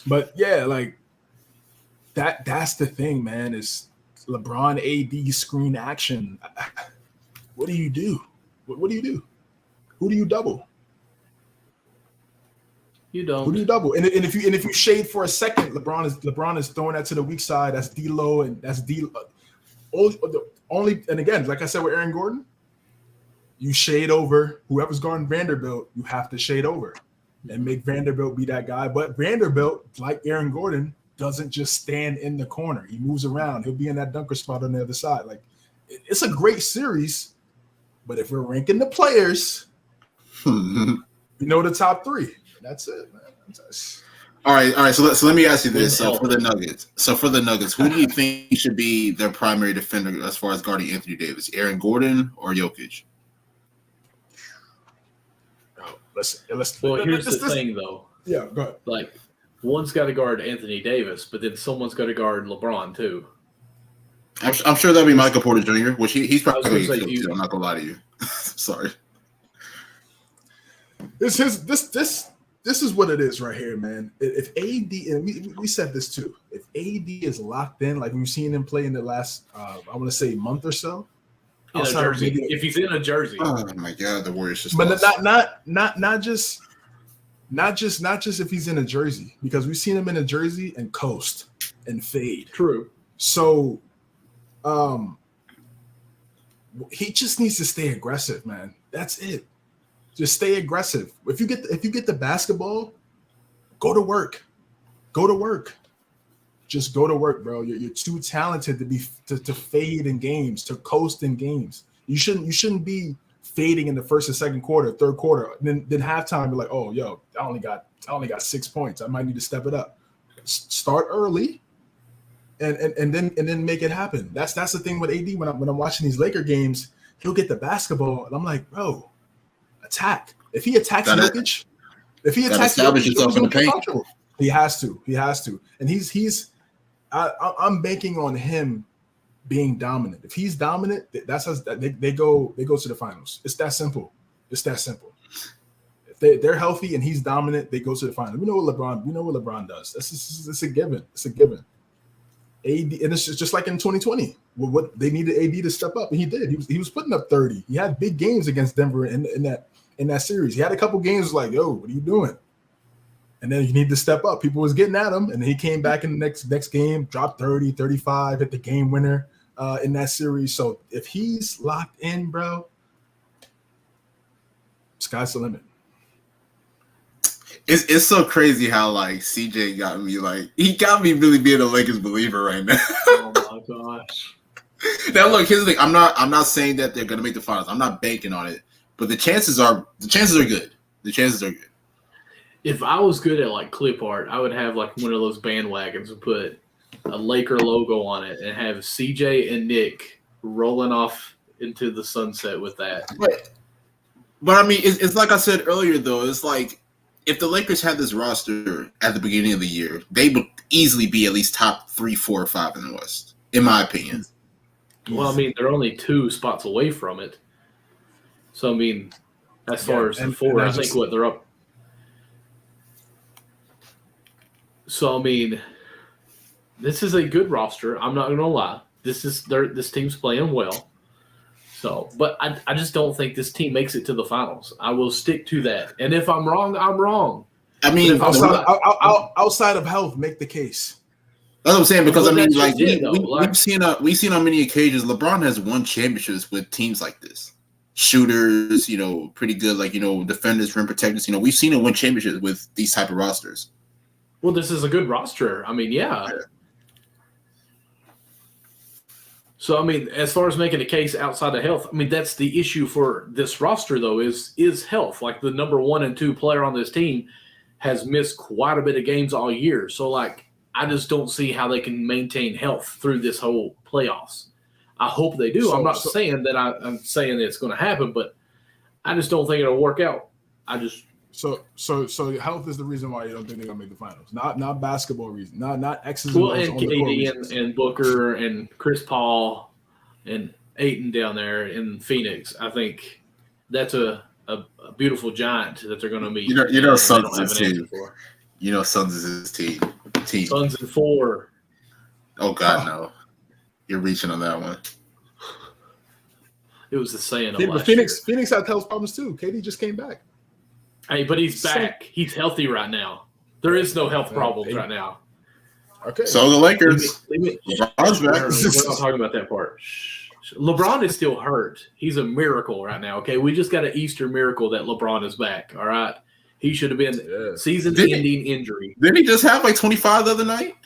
Speaker 2: But yeah, like that's the thing, man. Is LeBron AD screen action? What do you do? What do you do? Who do you double?
Speaker 1: You don't.
Speaker 2: Who do you double? And if you shade for a second, LeBron is throwing that to the weak side. That's D'Lo and that's D'Lo. Only and again, like I said with Aaron Gordon, you shade over whoever's guarding Vanderbilt. You have to shade over and make Vanderbilt be that guy. But Vanderbilt, like Aaron Gordon, doesn't just stand in the corner. He moves around. He'll be in that dunker spot on the other side. Like it's a great series, but if we're ranking the players, you know the top three. That's it, man.
Speaker 3: All right. So let me ask you this. For the Nuggets, who do you think should be their primary defender as far as guarding Anthony Davis? Aaron Gordon or Jokic?
Speaker 1: Here's the thing, though.
Speaker 2: Yeah, go ahead.
Speaker 1: Like, one's got to guard Anthony Davis, but then someone's got to guard LeBron too.
Speaker 3: I'm sure that'll be Michael Porter Jr., which he's probably
Speaker 1: I was
Speaker 3: going
Speaker 1: gonna
Speaker 3: to
Speaker 1: say,
Speaker 3: too. I'm not going to lie to you. Sorry.
Speaker 2: This is what it is right here, man. If AD, and we said this too, if AD is locked in, like we've seen him play in the last, I want to say month or so.
Speaker 1: In a jersey. If he's in a jersey.
Speaker 3: Oh my God, the Warriors just.
Speaker 2: But
Speaker 3: lost.
Speaker 2: not just if he's in a jersey, because we've seen him in a jersey and coast and fade.
Speaker 1: True.
Speaker 2: So, he just needs to stay aggressive, man. That's it. Just stay aggressive. If you get the basketball, go to work. Go to work. Just go to work, bro. You're too talented to fade in games, to coast in games. You shouldn't be fading in the first and second quarter, third quarter. Then halftime, you're like, oh, yo, I only got 6 points. I might need to step it up. Start early, and then make it happen. That's the thing with AD. When I'm watching these Laker games, he'll get the basketball, and I'm like, bro, attack. If he attacks Jokic,
Speaker 3: establish yourself in the paint.
Speaker 2: He has to, and I'm banking on him being dominant. If he's dominant, they go to the finals. It's that simple. If they're healthy and he's dominant, they go to the finals. We know what LeBron does. It's a given. It's a given. AD, and it's just like in 2020, what they needed AD to step up, and he did. He was putting up 30. He had big games against Denver in that series. He had a couple games like, yo, what are you doing? And then you need to step up. People was getting at him, and then he came back in the next game, dropped 30, 35, hit the game winner in that series. So if he's locked in, bro, sky's the limit.
Speaker 3: It's so crazy how like CJ got me really being a Lakers believer right now.
Speaker 1: Oh my gosh.
Speaker 3: Now look, here's the thing. I'm not saying that they're gonna make the finals. I'm not banking on it, but the chances are good. The chances are good.
Speaker 1: If I was good at like clip art, I would have like one of those bandwagons and put a Laker logo on it and have CJ and Nick rolling off into the sunset with that.
Speaker 3: But I mean, it's like I said earlier, though. It's like if the Lakers had this roster at the beginning of the year, they would easily be at least top 3, 4, or 5 in the West, in my opinion.
Speaker 1: Well, I mean, they're only 2 spots away from it. So I mean, as far as the 4, I think they're up. So I mean, this is a good roster. I'm not gonna lie. This team's playing well. So, but I just don't think this team makes it to the finals. I will stick to that. And if I'm wrong, I'm wrong.
Speaker 3: I mean,
Speaker 2: outside of health, make the case.
Speaker 3: That's what I'm saying, because I mean, like we've seen on many occasions, LeBron has won championships with teams like this. Shooters, pretty good, like defenders, rim protectors. We've seen him win championships with these type of rosters.
Speaker 1: Well, this is a good roster. I mean, yeah. So, I mean, as far as making a case outside of health, I mean, that's the issue for this roster, though, is health. Like, the number 1 and 2 player on this team has missed quite a bit of games all year. So, like, I just don't see how they can maintain health through this whole playoffs. I hope they do. I'm not saying that I'm saying that it's going to happen, but I just don't think it'll work out.
Speaker 2: So health is the reason why you don't think they're gonna make the finals. Not basketball reason. Not X's
Speaker 1: and O's. Well, and KD and Booker and Chris Paul and Ayton down there in Phoenix. I think that's a beautiful giant that they're gonna meet.
Speaker 3: Suns is his team. Suns is his team.
Speaker 1: Suns in 4.
Speaker 3: Oh God, no! You're reaching on that one.
Speaker 1: It was the saying of
Speaker 2: last year. Phoenix had health problems too. KD just came back.
Speaker 1: Hey, but he's back. He's healthy right now. There is no health problems right now.
Speaker 3: Okay. So the Lakers.
Speaker 1: LeBron's back. We're not talking about that part. LeBron is still hurt. He's a miracle right now. Okay, we just got an Easter miracle that LeBron is back. All right, he should have been season-ending injury.
Speaker 3: Didn't he just have like 25 the other night?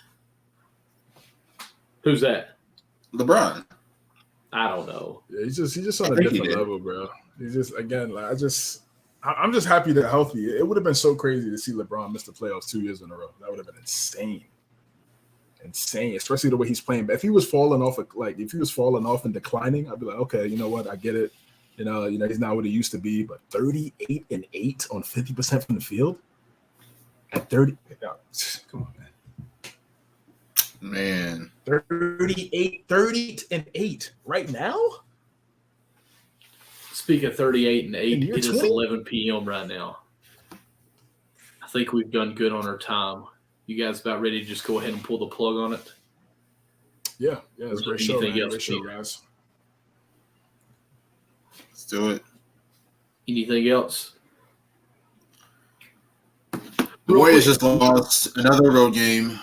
Speaker 1: Who's that?
Speaker 3: LeBron.
Speaker 1: I don't know.
Speaker 2: Yeah, he's just on a different level, bro. He's just I'm just happy they're healthy. It would have been so crazy to see LeBron miss the playoffs 2 years in a row. That would have been insane, especially the way he's playing. But if he was falling off and declining, I'd be like, okay, you know what? I get it. He's not what he used to be. But 38-8 on 50% from the field at 30. Come on,
Speaker 3: man.
Speaker 2: 30-8 right now.
Speaker 1: Speaking of 38-8, it is 11 p.m. right now. I think we've done good on our time. You guys about ready to just go ahead and pull the plug on it?
Speaker 2: Yeah, it's a great show, man. Great show, guys.
Speaker 3: Let's do it.
Speaker 1: Anything else?
Speaker 3: The Warriors just lost another road game.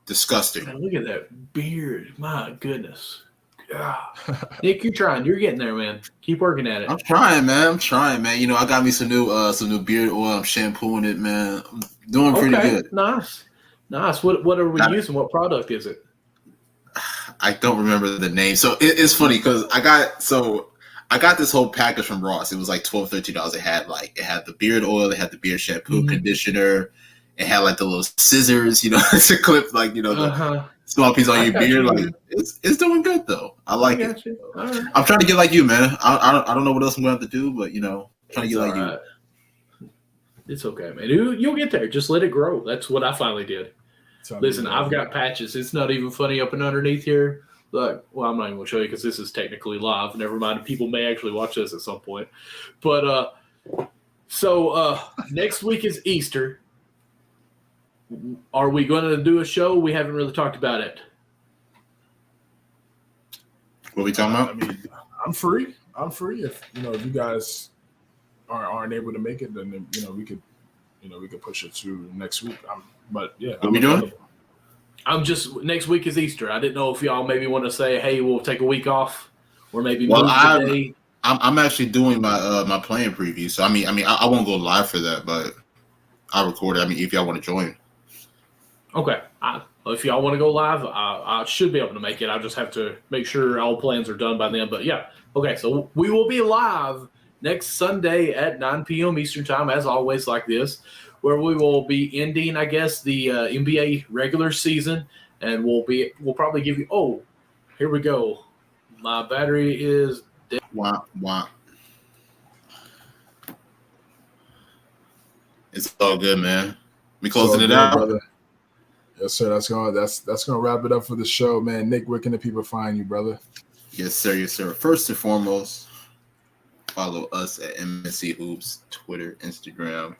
Speaker 3: Disgusting.
Speaker 1: Man, look at that beard. My goodness. Nick, you're trying. You're getting there, man. Keep working at it.
Speaker 3: I'm trying, man. I got me some new beard oil. I'm shampooing it, man. I'm doing pretty good.
Speaker 1: Nice. What are we using? What product is it?
Speaker 3: I don't remember the name. So it's funny because I got this whole package from Ross. It was like $12, $13. It had the beard oil, it had the beard shampoo, conditioner. It had like the little scissors, to clip the small piece on your beard. Like it's doing good though. I like it. Right. I'm trying to get like you, man. I don't know what else I'm going to have to do, but trying to get like you.
Speaker 1: It's okay, man. You'll get there. Just let it grow. That's what I finally did. Listen, I've got patches. It's not even funny up and underneath here. Look, well, I'm not even going to show you because this is technically live. Never mind. People may actually watch this at some point. But so next week is Easter. Are we going to do a show? We haven't really talked about it.
Speaker 3: What are we talking about?
Speaker 2: I mean, I'm free. If you guys aren't able to make it, then we could push it to next week. But yeah,
Speaker 3: what are we doing?
Speaker 1: Next week is Easter. I didn't know if y'all maybe want to say, hey, we'll take a week off, or maybe move today.
Speaker 3: I'm actually doing my playing preview, so I won't go live for that, but I'll record it. If y'all want to join.
Speaker 1: Okay, if y'all want to go live, I should be able to make it. I just have to make sure all plans are done by then. But yeah, okay. So we will be live next Sunday at 9 p.m. Eastern time, as always, like this, where we will be ending, I guess, the NBA regular season, and we'll probably give you. Oh, here we go. My battery is dead.
Speaker 3: Wow. It's all good, man. We closing it out,
Speaker 2: brother. Yes, sir. That's gonna wrap it up for the show, man. Nick, where can the people find you, brother?
Speaker 3: Yes, sir. First and foremost, follow us at MNC Hoops, Twitter, Instagram.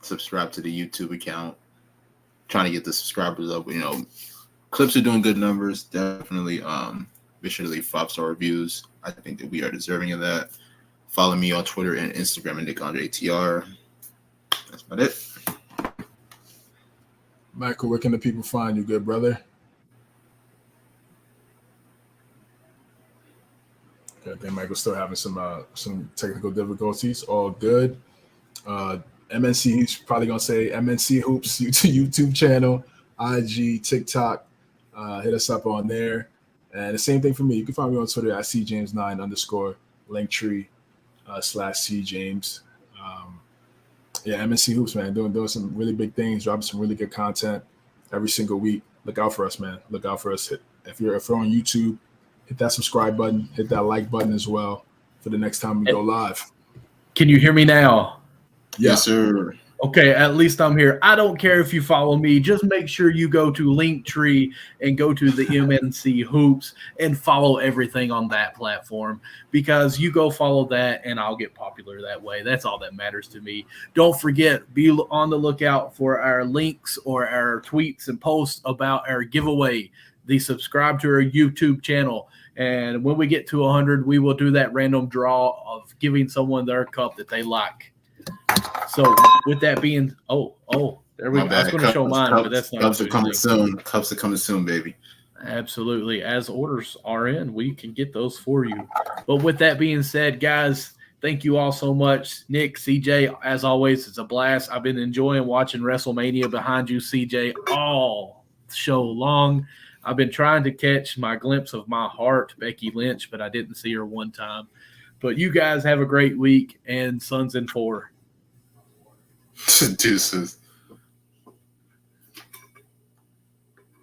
Speaker 3: Subscribe to the YouTube account. Trying to get the subscribers up. Clips are doing good numbers. Definitely. Be sure to leave 5-star reviews. I think that we are deserving of that. Follow me on Twitter and Instagram at NickAndreTR. That's about it.
Speaker 2: Michael, where can the people find you, good brother? Okay, I think Michael's still having some technical difficulties. All good. MNC, he's probably gonna say MNC Hoops YouTube channel, IG, TikTok. Hit us up on there. And the same thing for me. You can find me on Twitter at cjames9_ Linktree /cjames. MNC Hoops, man, doing some really big things, dropping some really good content every single week. Look out for us, man. Look out for us. If you're on YouTube, hit that subscribe button, hit that like button as well for the next time we go live.
Speaker 1: Can you hear me now?
Speaker 2: Yeah.
Speaker 3: Yes, sir.
Speaker 1: Okay, at least I'm here. I don't care if you follow me. Just make sure you go to Linktree and go to the MNC Hoops and follow everything on that platform, because you go follow that and I'll get popular that way. That's all that matters to me. Don't forget, be on the lookout for our links or our tweets and posts about our giveaway, the subscribe to our YouTube channel. And when we get to 100, we will do that random draw of giving someone their cup that they like. So with that being, there we go. I was going to show mine, but that's not.
Speaker 3: Cups are coming soon. Cups are coming soon, baby.
Speaker 1: Absolutely. As orders are in, we can get those for you. But with that being said, guys, thank you all so much. Nick, CJ, as always, it's a blast. I've been enjoying watching WrestleMania behind you, CJ, all show long. I've been trying to catch my glimpse of my heart, Becky Lynch, but I didn't see her one time. But you guys have a great week, and Suns in 4.
Speaker 3: Deuces.